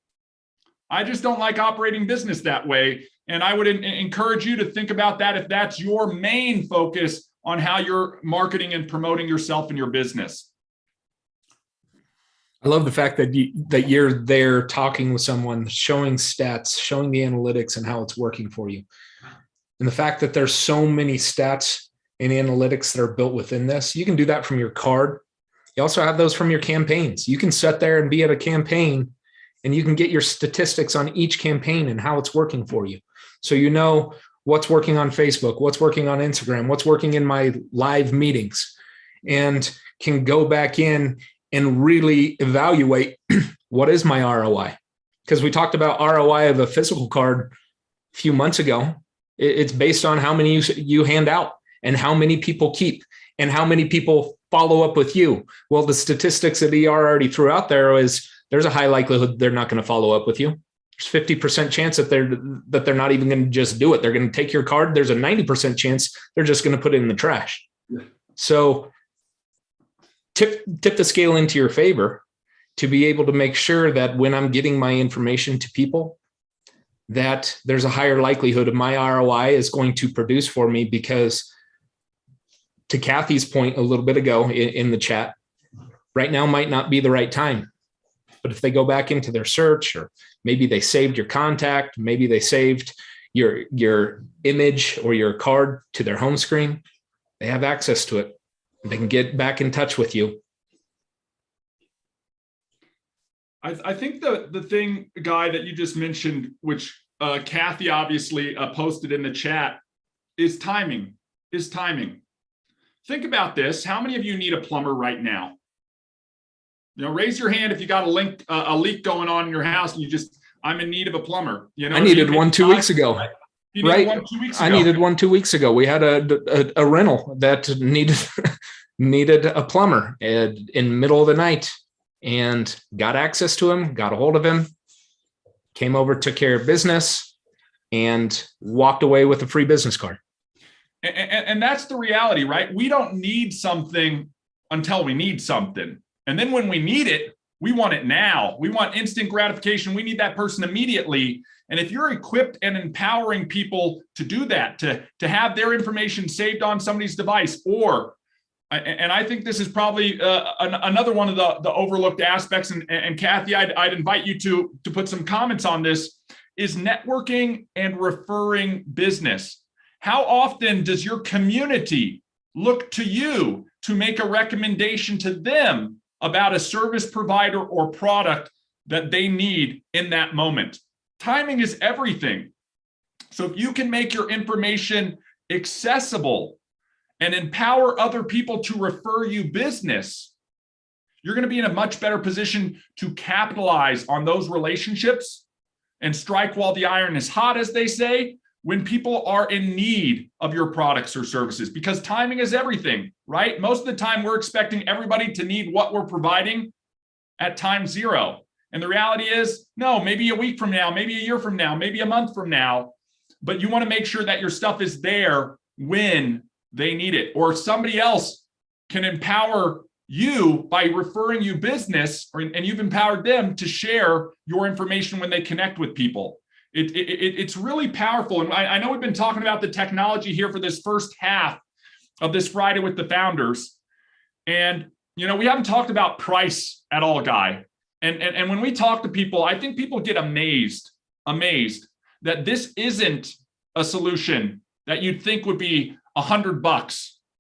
I just don't like operating business that way. And I would encourage you to think about that if that's your main focus on how you're marketing and promoting yourself and your business. I love the fact that you're there talking with someone, showing stats, showing the analytics and how it's working for you. And the fact that there's so many stats and analytics that are built within this. You can do that from your card. You also have those from your campaigns. You can sit there and be at a campaign and you can get your statistics on each campaign and how it's working for you. So you know what's working on Facebook, what's working on Instagram, what's working in my live meetings, and can go back in and really evaluate what is my ROI. Because we talked about ROI of a physical card a few months ago. It's based on how many you hand out and how many people keep and how many people follow up with you. Well, the statistics that ER already threw out there is there's a high likelihood they're not going to follow up with you. There's 50% chance that they're not even going to just do it. They're going to take your card. There's a 90% chance they're just going to put it in the trash. Yeah. So tip the scale into your favor to be able to make sure that when I'm getting my information to people, that there's a higher likelihood of my ROI is going to produce for me, because to Kathy's point a little bit ago in the chat, right now might not be the right time. But if they go back into their search, or maybe they saved your contact, maybe they saved your image or your card to their home screen, they have access to it. They can get back in touch with you. I think the thing, Guy, that you just mentioned, which Kathy obviously posted in the chat, is timing. think about this. How many of you need a plumber right now? Raise your hand if you got a leak going on in your house and I'm in need of a plumber. I needed one 2 weeks ago. Right. One 2 weeks ago. I needed one 2 weeks ago. We had a rental that needed a plumber in the middle of the night, and got access to him, got a hold of him, came over, took care of business, and walked away with a free business card. And that's the reality, right? We don't need something until we need something. And then when we need it, we want it now. We want instant gratification. We need that person immediately. And if you're equipped and empowering people to do that, to have their information saved on somebody's device, and I think this is probably another one of the overlooked aspects, and Kathy, I'd invite you to put some comments on this, is networking and referring business. How often does your community look to you to make a recommendation to them about a service provider or product that they need in that moment? Timing is everything. So if you can make your information accessible and empower other people to refer you business, you're going to be in a much better position to capitalize on those relationships and strike while the iron is hot, as they say, when people are in need of your products or services, because timing is everything, right? Most of the time, we're expecting everybody to need what we're providing at time zero. And the reality is, no, maybe a week from now, maybe a year from now, maybe a month from now, but you want to make sure that your stuff is there when they need it, or somebody else can empower you by referring you business, and you've empowered them to share your information when they connect with people. It's really powerful. And I know we've been talking about the technology here for this first half of this Friday with the founders. And, we haven't talked about price at all, Guy. And when we talk to people, I think people get amazed that this isn't a solution that you'd think would be $100,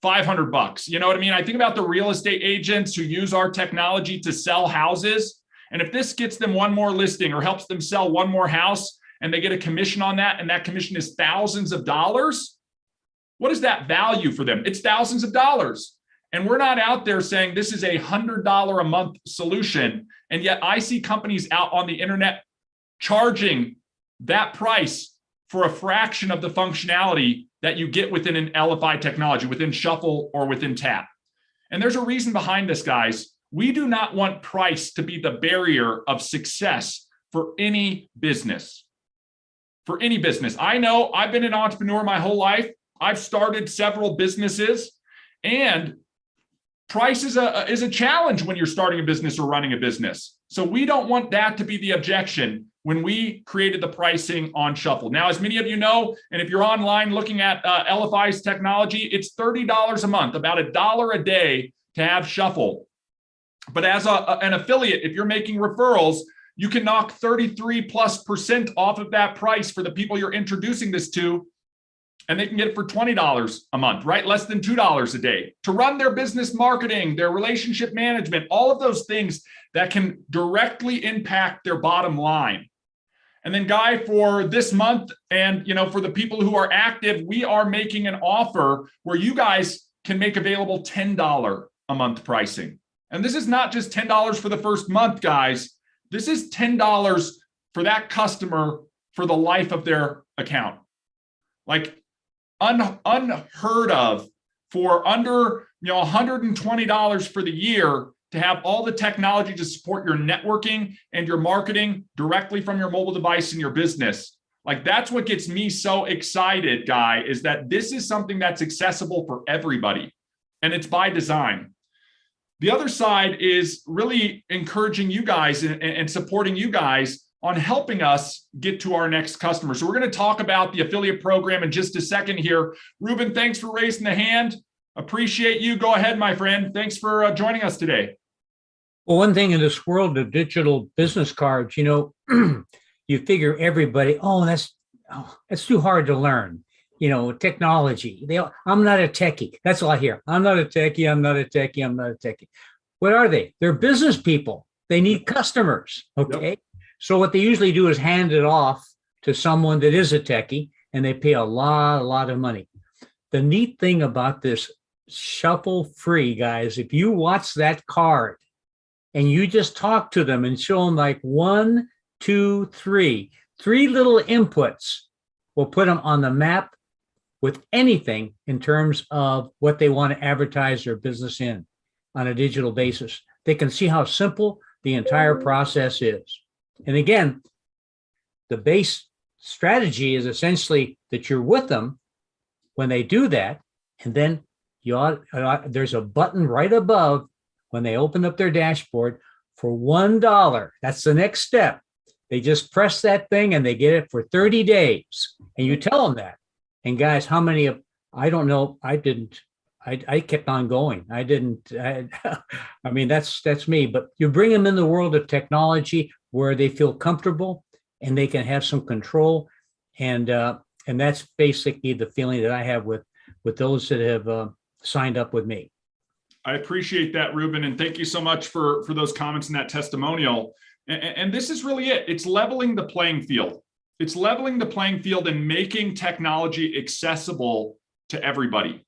$500. You know what I mean? I think about the real estate agents who use our technology to sell houses. And if this gets them one more listing or helps them sell one more house, and they get a commission on that, and that commission is thousands of dollars, what is that value for them? It's thousands of dollars. And we're not out there saying this is a $100 a month solution. And yet I see companies out on the internet charging that price for a fraction of the functionality that you get within an Elify technology, within Shuffle or within Tap. And there's a reason behind this, guys. We do not want price to be the barrier of success for any business. For any business. I know I've been an entrepreneur my whole life. I've started several businesses, and price is a challenge when you're starting a business or running a business. So we don't want that to be the objection when we created the pricing on Shuffle. Now, as many of you know, and if you're online looking at Elify's technology, it's $30 a month, about $1 a day to have Shuffle. But as an affiliate, if you're making referrals, you can knock 33+% off of that price for the people you're introducing this to, and they can get it for $20 a month, right? Less than $2 a day to run their business marketing, their relationship management, all of those things that can directly impact their bottom line. And then, Guy, for this month, and for the people who are active, we are making an offer where you guys can make available $10 a month pricing. And this is not just $10 for the first month, guys. This is $10 for that customer for the life of their account. Like unheard of, for under $120 for the year to have all the technology to support your networking and your marketing directly from your mobile device in your business. Like, that's what gets me so excited, Guy, is that this is something that's accessible for everybody, and it's by design. The other side is really encouraging you guys and supporting you guys on helping us get to our next customer. So we're going to talk about the affiliate program in just a second here. Ruben, thanks for raising the hand. Appreciate you. Go ahead, my friend. Thanks for joining us today. Well, one thing in this world of digital business cards, you figure everybody, that's too hard to learn. Technology. I'm not a techie. That's all I hear. I'm not a techie. I'm not a techie. I'm not a techie. What are they? They're business people. They need customers. Okay. Yep. So what they usually do is hand it off to someone that is a techie, and they pay a lot of money. The neat thing about this Shuffle free, guys. If you watch that card and you just talk to them and show them like 1, 2, 3, 3 little inputs will put them on the map with anything in terms of what they want to advertise their business in on a digital basis. They can see how simple the entire process is. And again, the base strategy is essentially that you're with them when they do that. And then there's a button right above when they open up their dashboard for $1. That's the next step. They just press that thing and they get it for 30 days. And you tell them that. And guys, how many of, I don't know, I kept on going. I mean, that's me, but you bring them in the world of technology where they feel comfortable and they can have some control. And that's basically the feeling that I have with those that have signed up with me. I appreciate that, Ruben. And thank you so much for those comments and that testimonial. And this is really it. It's leveling the playing field. It's leveling the playing field and making technology accessible to everybody.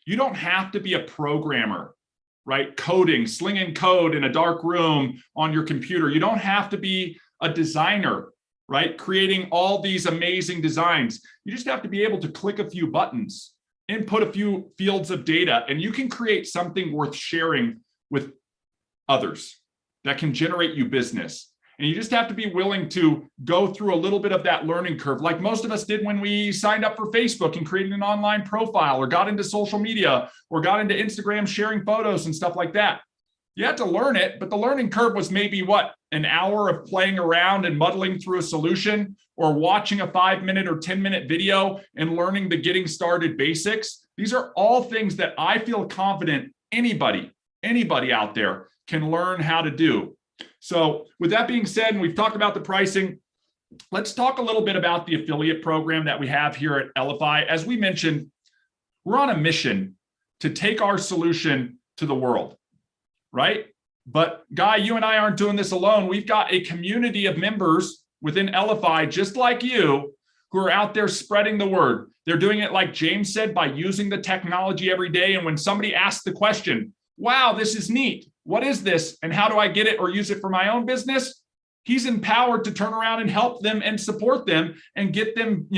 You don't have to be a programmer, right? Coding, slinging code in a dark room on your computer. You don't have to be a designer, right? Creating all these amazing designs. You just have to be able to click a few buttons, input a few fields of data, and you can create something worth sharing with others that can generate you business. And you just have to be willing to go through a little bit of that learning curve, like most of us did when we signed up for Facebook and created an online profile, or got into social media, or got into Instagram sharing photos and stuff like that. You had to learn it, but the learning curve was maybe an hour of playing around and muddling through a solution, or watching a 5-minute or 10-minute video and learning the getting started basics. These are all things that I feel confident anybody out there can learn how to do. So with that being said, and we've talked about the pricing, let's talk a little bit about the affiliate program that we have here at Elify. As we mentioned, we're on a mission to take our solution to the world, right? But Guy, you and I aren't doing this alone. We've got a community of members within Elify, just like you, who are out there spreading the word. They're doing it, like James said, by using the technology every day. And when somebody asks the question, wow, this is neat, what is this? And how do I get it or use it for my own business? He's empowered to turn around and help them and support them and get them,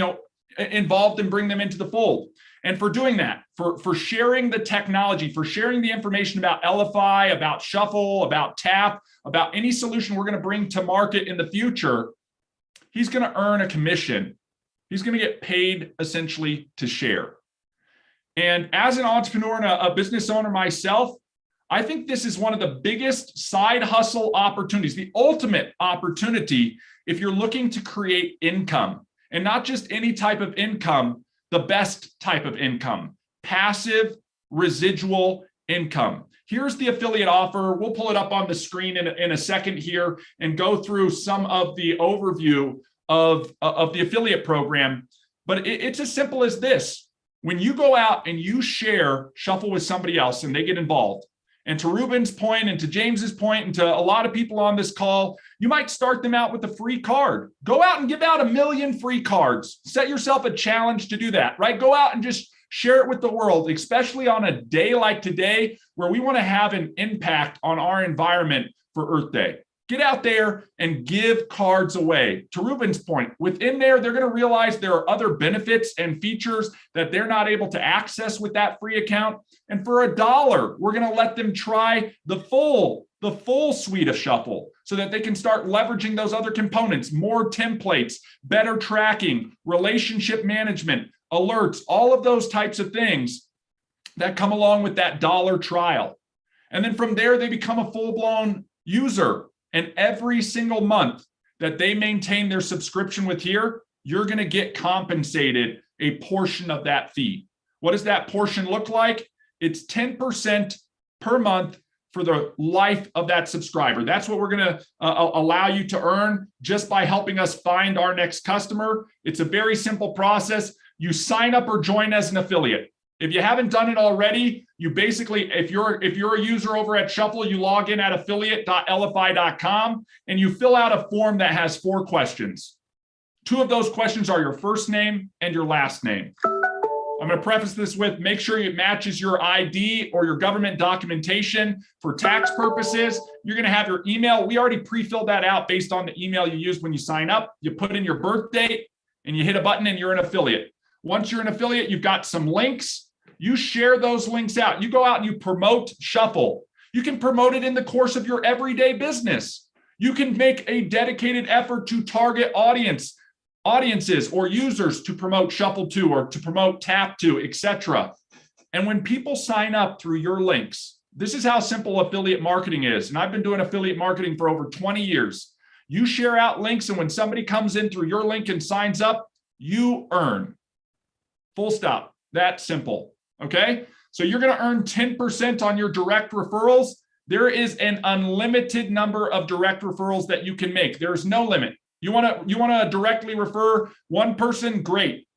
involved and bring them into the fold. And for doing that, for sharing the technology, for sharing the information about Elify, about Shuffle, about Tap, about any solution we're going to bring to market in the future, he's going to earn a commission. He's going to get paid essentially to share. And as an entrepreneur and a business owner myself, I think this is one of the biggest side hustle opportunities, the ultimate opportunity if you're looking to create income, and not just any type of income, the best type of income, passive residual income. Here's the affiliate offer. We'll pull it up on the screen in a second here and go through some of the overview of the affiliate program. But it's as simple as this. When you go out and you share Shuffle with somebody else and they get involved, and to Ruben's point and to James's point and to a lot of people on this call, you might start them out with a free card. Go out and give out 1 million free cards. Set yourself a challenge to do that, right? Go out and just share it with the world, especially on a day like today where we want to have an impact on our environment for Earth Day. Get out there and give cards away. To Ruben's point, within there, they're going to realize there are other benefits and features that they're not able to access with that free account. And for $1, we're going to let them try the full suite of Shuffle so that they can start leveraging those other components, more templates, better tracking, relationship management, alerts, all of those types of things that come along with that $1 trial. And then from there, they become a full-blown user. And every single month that they maintain their subscription with here, you're going to get compensated a portion of that fee. What does that portion look like? It's 10% per month for the life of that subscriber. That's what we're going to allow you to earn just by helping us find our next customer. It's a very simple process. You sign up or join as an affiliate. If you haven't done it already, you basically, if you're a user over at Shuffle, you log in at affiliate.elify.com and you fill out a form that has 4 questions. 2 of those questions are your first name and your last name. I'm going to preface this with make sure it matches your ID or your government documentation for tax purposes. You're going to have your email. We already pre-filled that out based on the email you used when you sign up. You put in your birth date and you hit a button and you're an affiliate. Once you're an affiliate, you've got some links. You share those links out. You go out and you promote Shuffle. You can promote it in the course of your everyday business. You can make a dedicated effort to target audiences or users to promote Shuffle to or to promote Tap to, etc. And when people sign up through your links, this is how simple affiliate marketing is. And I've been doing affiliate marketing for over 20 years. You share out links, and when somebody comes in through your link and signs up, you earn. Full stop. That simple. Okay. So you're going to earn 10% on your direct referrals. There is an unlimited number of direct referrals that you can make. There's no limit. You want to directly refer one person? Great.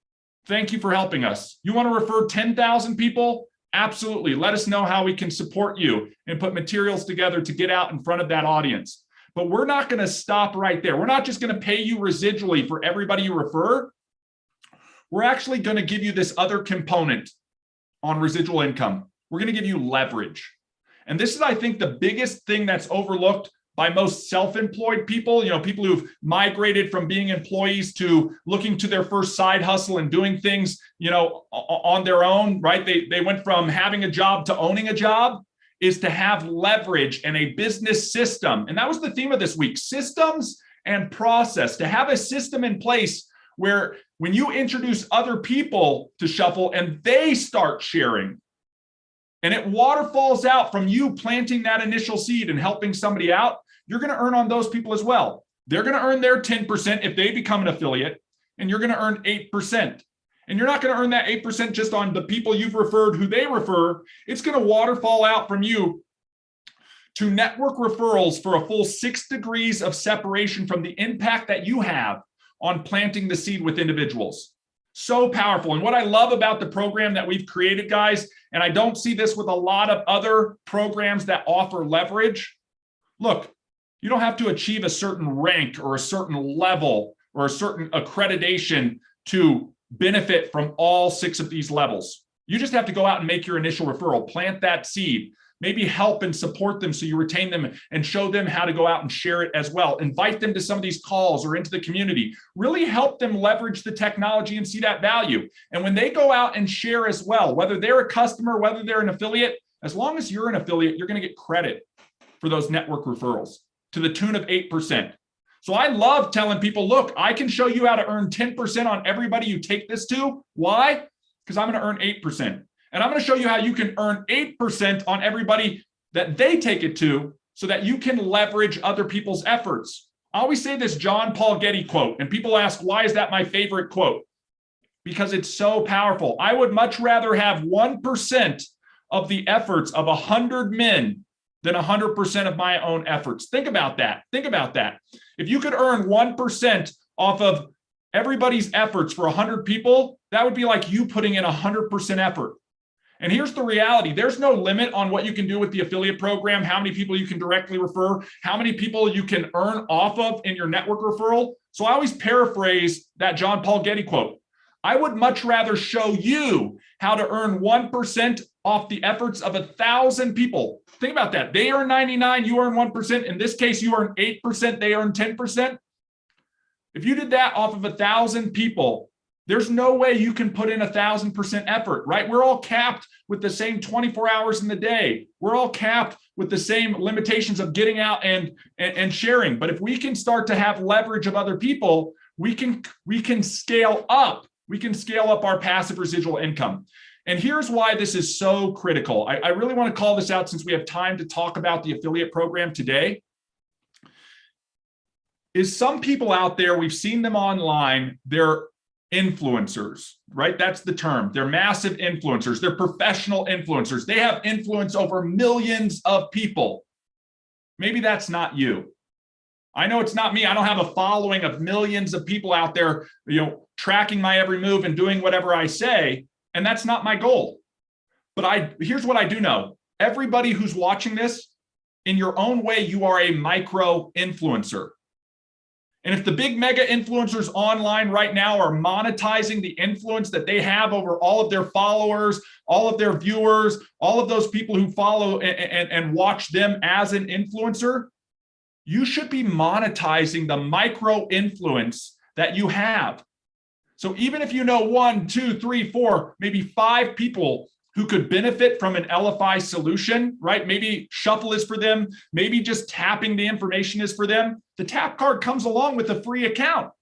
Thank you for helping us. You want to refer 10,000 people? Absolutely. Let us know how we can support you and put materials together to get out in front of that audience. But we're not going to stop right there. We're not just going to pay you residually for everybody you refer. We're actually going to give you this other component on residual income. We're going to give you leverage. And this is, I think, the biggest thing that's overlooked by most self-employed people, people who've migrated from being employees to looking to their first side hustle and doing things, on their own, right? They went from having a job to owning a job, is to have leverage and a business system. And that was the theme of this week, systems and process, to have a system in place where when you introduce other people to Shuffle and they start sharing, and it waterfalls out from you planting that initial seed and helping somebody out, you're going to earn on those people as well. They're going to earn their 10% if they become an affiliate, and you're going to earn 8%. And you're not going to earn that 8% just on the people you've referred who they refer. It's going to waterfall out from you to network referrals for a full 6 degrees of separation from the impact that you have on planting the seed with individuals. So powerful. And what I love about the program that we've created, guys, and I don't see this with a lot of other programs that offer leverage. Look, you don't have to achieve a certain rank or a certain level or a certain accreditation to benefit from all 6 of these levels. You just have to go out and make your initial referral, plant that seed, maybe help and support them so you retain them and show them how to go out and share it as well. Invite them to some of these calls or into the community. Really help them leverage the technology and see that value. And when they go out and share as well, whether they're a customer, whether they're an affiliate, as long as you're an affiliate, you're going to get credit for those network referrals to the tune of 8%. So I love telling people, look, I can show you how to earn 10% on everybody you take this to. Why? Because I'm going to earn 8%. And I'm going to show you how you can earn 8% on everybody that they take it to so that you can leverage other people's efforts. I always say this John Paul Getty quote, and people ask, why is that my favorite quote? Because it's so powerful. I would much rather have 1% of the efforts of 100 men than 100% of my own efforts. Think about that. Think about that. If you could earn 1% off of everybody's efforts for 100 people, that would be like you putting in 100% effort. And here's the reality. There's no limit on what you can do with the affiliate program, how many people you can directly refer, how many people you can earn off of in your network referral. So I always paraphrase that John Paul Getty quote. I would much rather show you how to earn 1% off the efforts of 1,000 people. Think about that. They earn 99, you earn 1%. In this case, you earn 8%, they earn 10%. If you did that off of 1,000 people, there's no way you can put in 1,000% effort, right? We're all capped with the same 24 hours in the day. We're all capped with the same limitations of getting out and sharing. But if we can start to have leverage of other people, we can scale up. We can scale up our passive residual income. And here's why this is so critical. I really want to call this out since we have time to talk about the affiliate program today. Is some people out there, we've seen them online, they're influencers, right? That's the term. They're massive influencers. They're professional influencers. They have influence over millions of people. Maybe that's not you. I know it's not me. I don't have a following of millions of people out there, tracking my every move and doing whatever I say. And that's not my goal. But here's what I do know. Everybody who's watching this, in your own way, you are a micro influencer. And if the big mega influencers online right now are monetizing the influence that they have over all of their followers, all of their viewers, all of those people who follow and watch them as an influencer, you should be monetizing the micro influence that you have. So even if you know 1, 2, 3, 4, maybe 5 people who could benefit from an Elify solution, right? Maybe Shuffle is for them. Maybe just tapping the information is for them. The tap card comes along with a free account.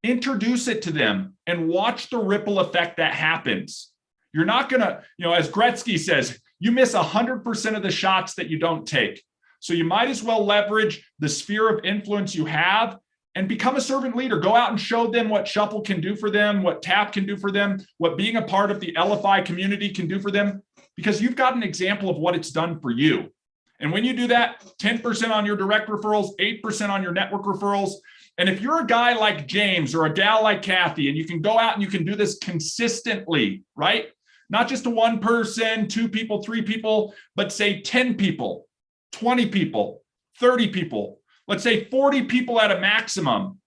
Introduce it to them and watch the ripple effect that happens. You're not gonna, as Gretzky says, you miss 100% of the shots that you don't take. So you might as well leverage the sphere of influence you have and become a servant leader. Go out and show them what Shuffle can do for them, what Tap can do for them, what being a part of the Elify community can do for them, because you've got an example of what it's done for you. And when you do that, 10% on your direct referrals, 8% on your network referrals. And if you're a guy like James or a gal like Kathy, and you can go out and you can do this consistently, right? Not just to 1 person, 2 people, 3 people, but say 10 people, 20 people, 30 people. Let's say 40 people at a maximum.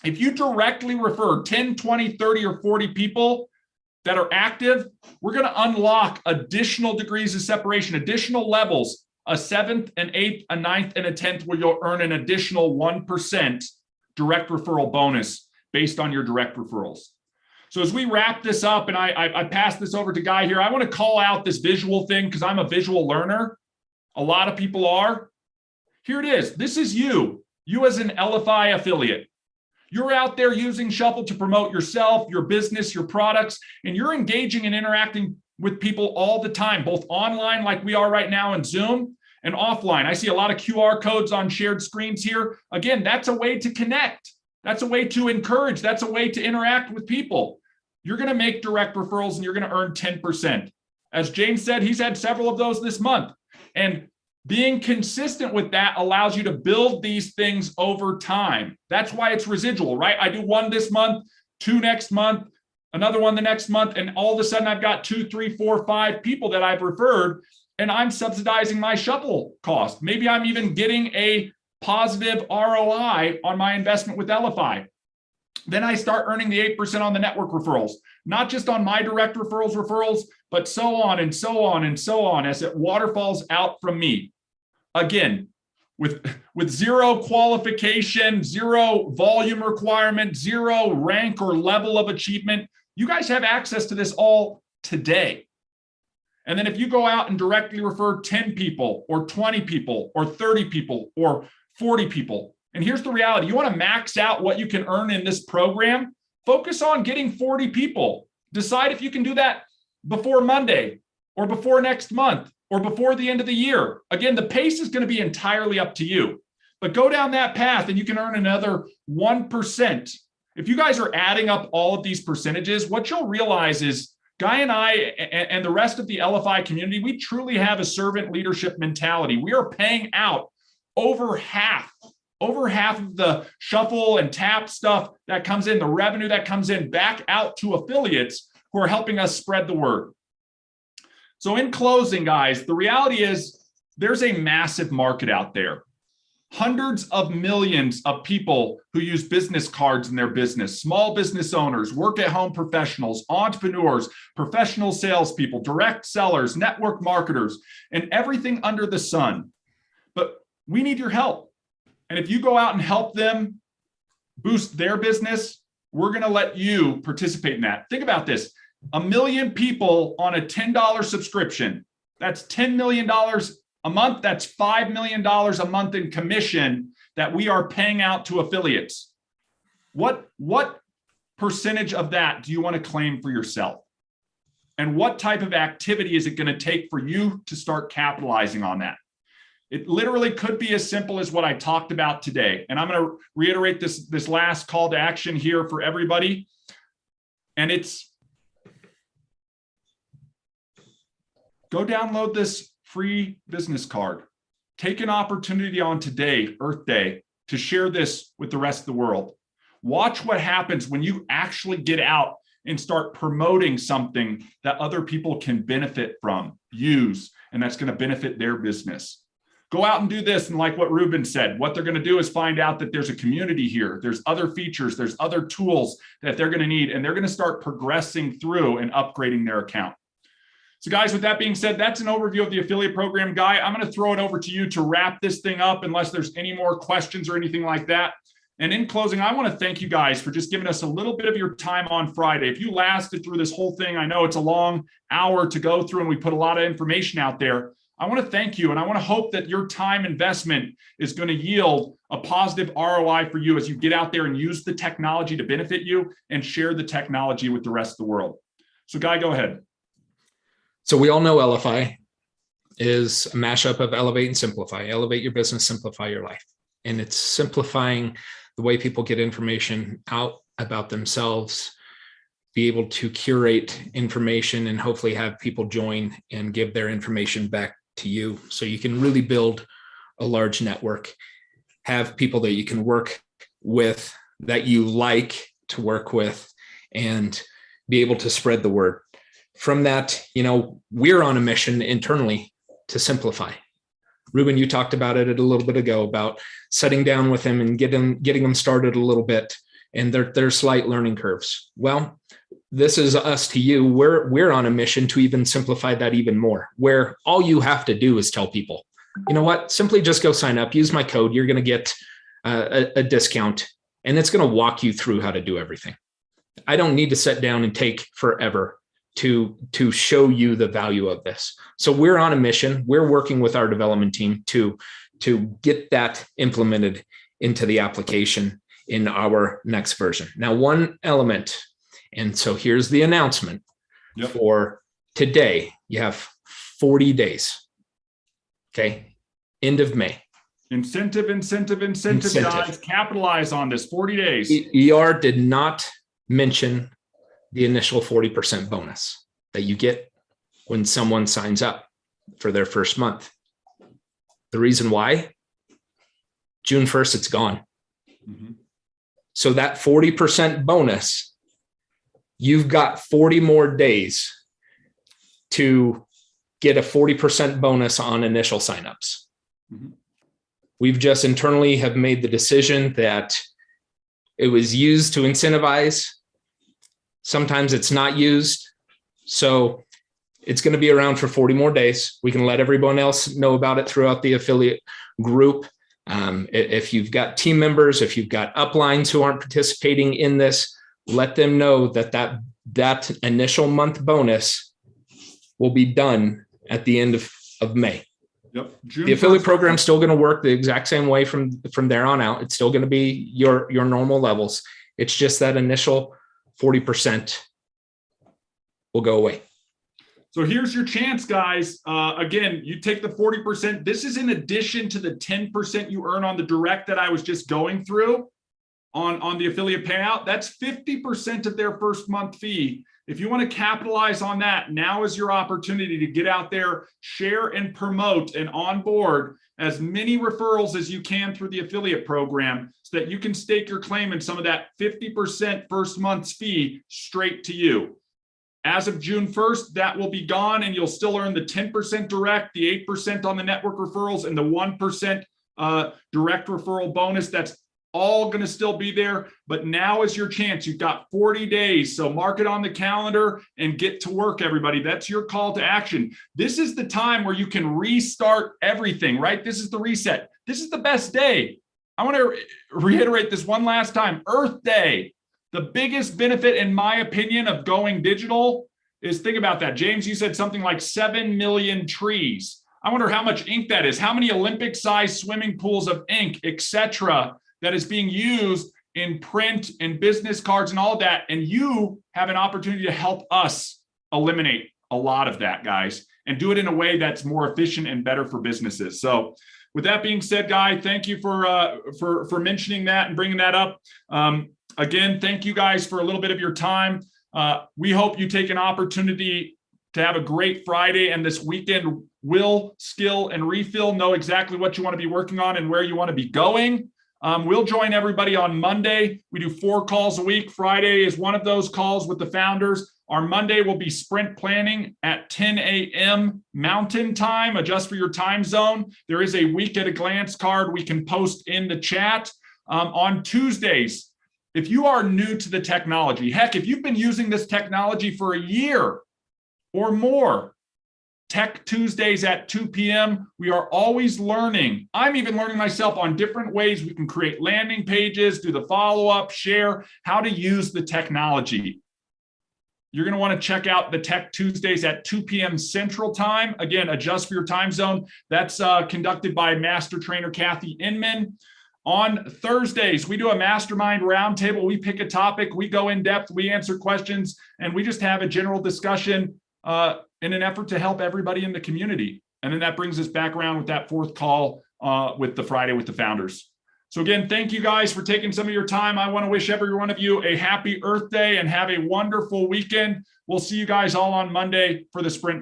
If you directly refer 10, 20, 30, or 40 people that are active, we're going to unlock additional degrees of separation, additional levels, a 7th, an 8th, a 9th, and a 10th, where you'll earn an additional 1% direct referral bonus based on your direct referrals. So as we wrap this up, and I pass this over to Guy here, I want to call out this visual thing because I'm a visual learner. A lot of people are. Here it is. This is you as an Elify affiliate. You're out there using Shuffle to promote yourself, your business, your products, and you're engaging and interacting with people all the time, both online like we are right now in Zoom and offline. I see a lot of QR codes on shared screens here. Again, that's a way to connect. That's a way to encourage. That's a way to interact with people. You're going to make direct referrals and you're going to earn 10%. As James said, he's had several of those this month. And being consistent with that allows you to build these things over time. That's why it's residual, right? I do 1 this month, 2 next month, another 1 the next month, and all of a sudden I've got 2, 3, 4, 5 people that I've referred, and I'm subsidizing my Shuffle cost. Maybe I'm even getting a positive ROI on my investment with Elify. Then I start earning the 8% on the network referrals, not just on my direct referrals, but so on and so on and so on as it waterfalls out from me. Again, with 0 qualification, 0 volume requirement, 0 rank or level of achievement, you guys have access to this all today. And then if you go out and directly refer 10 people or 20 people or 30 people or 40 people, and here's the reality, you want to max out what you can earn in this program, focus on getting 40 people. Decide if you can do that before Monday or before next month or before the end of the year. Again, the pace is going to be entirely up to you, but go down that path and you can earn another 1%. If you guys are adding up all of these percentages, what you'll realize is Guy and I and the rest of the Elify community, we truly have a servant leadership mentality. We are paying out over half of the Shuffle and Tap stuff that comes in, the revenue that comes in back out to affiliates who are helping us spread the word. So in closing, guys, the reality is there's a massive market out there. Hundreds of millions of people who use business cards in their business, small business owners, work-at-home professionals, entrepreneurs, professional salespeople, direct sellers, network marketers, and everything under the sun. But we need your help. And if you go out and help them boost their business, we're going to let you participate in that. Think about this. 1 million people on a $10 subscription. That's $10 million a month. That's $5 million a month in commission that we are paying out to affiliates. What percentage of that do you want to claim for yourself? And what type of activity is it going to take for you to start capitalizing on that? It literally could be as simple as what I talked about today. And I'm going to reiterate this last call to action here for everybody. And it's go download this free business card. Take an opportunity on today, Earth Day, to share this with the rest of the world. Watch what happens when you actually get out and start promoting something that other people can benefit from, use, and that's going to benefit their business. Go out and do this. And like what Ruben said, what they're going to do is find out that there's a community here. There's other features. There's other tools that they're going to need. And they're going to start progressing through and upgrading their account. So guys, with that being said, that's an overview of the affiliate program. Guy, I'm going to throw it over to you to wrap this thing up unless there's any more questions or anything like that. And in closing, I want to thank you guys for just giving us a little bit of your time on Friday. If you lasted through this whole thing, I know it's a long hour to go through and we put a lot of information out there. I want to thank you. And I want to hope that your time investment is going to yield a positive ROI for you as you get out there and use the technology to benefit you and share the technology with the rest of the world. So Guy, go ahead. So we all know Elify is a mashup of elevate and simplify. Elevate your business, simplify your life. And it's simplifying the way people get information out about themselves, be able to curate information and hopefully have people join and give their information back to you so you can really build a large network, have people that you can work with that you like to work with, and be able to spread the word. From that, we're on a mission internally to simplify. Ruben, you talked about it a little bit ago about sitting down with them and getting them started a little bit, and there's slight learning curves. Well, this is us to you. We're on a mission to even simplify that even more, where all you have to do is tell people, you know what, simply just go sign up, use my code. You're going to get a discount, and it's going to walk you through how to do everything. I don't need to sit down and take forever to show you the value of this. So we're on a mission. We're working with our development team to get that implemented into the application in our next version. Now, one element, and so here's the announcement. Yep. For today. You have 40 days. Okay. End of May. Incentive, guys. Capitalize on this. 40 days. ER did not mention the initial 40% bonus that you get when someone signs up for their first month. The reason why? June 1st, it's gone. Mm-hmm. So that 40% bonus, you've got 40 more days to get a 40% bonus on initial signups. Mm-hmm. We've just internally have made the decision that it was used to incentivize. Sometimes it's not used. So it's going to be around for 40 more days. We can let everyone else know about it throughout the affiliate group. If you've got team members, if you've got uplines who aren't participating in this, let them know that initial month bonus will be done at the end of May. Yep. The affiliate program is still going to work the exact same way from there on out. It's still going to be your normal levels. It's just that initial 40% will go away. So here's your chance, guys. Again, you take the 40%. This is in addition to the 10% you earn on the direct that I was just going through on the affiliate payout. That's 50% of their first month fee. If you want to capitalize on that, now is your opportunity to get out there, share and promote and onboard as many referrals as you can through the affiliate program so that you can stake your claim in some of that 50% first month's fee straight to you. As of June 1st, that will be gone and you'll still earn the 10% direct, the 8% on the network referrals, and the 1% direct referral bonus. That's all going to still be there, but now is your chance. You've got 40 days. So mark it on the calendar and get to work, everybody. That's your call to action. This is the time where you can restart everything, right? This is the reset. This is the best day. I want to reiterate this one last time. Earth Day. The biggest benefit, in my opinion, of going digital is, think about that. James, you said something like 7 million trees. I wonder how much ink that is, how many Olympic-sized swimming pools of ink, etc., that is being used in print and business cards and all that. And you have an opportunity to help us eliminate a lot of that, guys, and do it in a way that's more efficient and better for businesses. So with that being said, Guy, thank you for mentioning that and bringing that up. Again, thank you guys for a little bit of your time. We hope you take an opportunity to have a great Friday, and this weekend will skill and refill, know exactly what you want to be working on and where you want to be going. We'll join everybody on Monday. We do 4 calls a week. Friday is one of those calls with the founders. Our Monday will be sprint planning at 10 a.m. Mountain Time. Adjust for your time zone. There is a week at a glance card we can post in the chat. On Tuesdays, if you are new to the technology, heck, if you've been using this technology for a year or more, Tech Tuesdays at 2 p.m. We are always learning. I'm even learning myself on different ways we can create landing pages, do the follow-up, share, how to use the technology. You're going to want to check out the Tech Tuesdays at 2 p.m. Central Time. Again, adjust for your time zone. That's conducted by Master Trainer Kathy Inman. On Thursdays, we do a mastermind roundtable. We pick a topic, we go in depth, we answer questions, and we just have a general discussion in an effort to help everybody in the community. And then that brings us back around with that fourth call with the Friday with the Founders. So again, thank you guys for taking some of your time. I want to wish every one of you a happy Earth Day and have a wonderful weekend. We'll see you guys all on Monday for the sprint.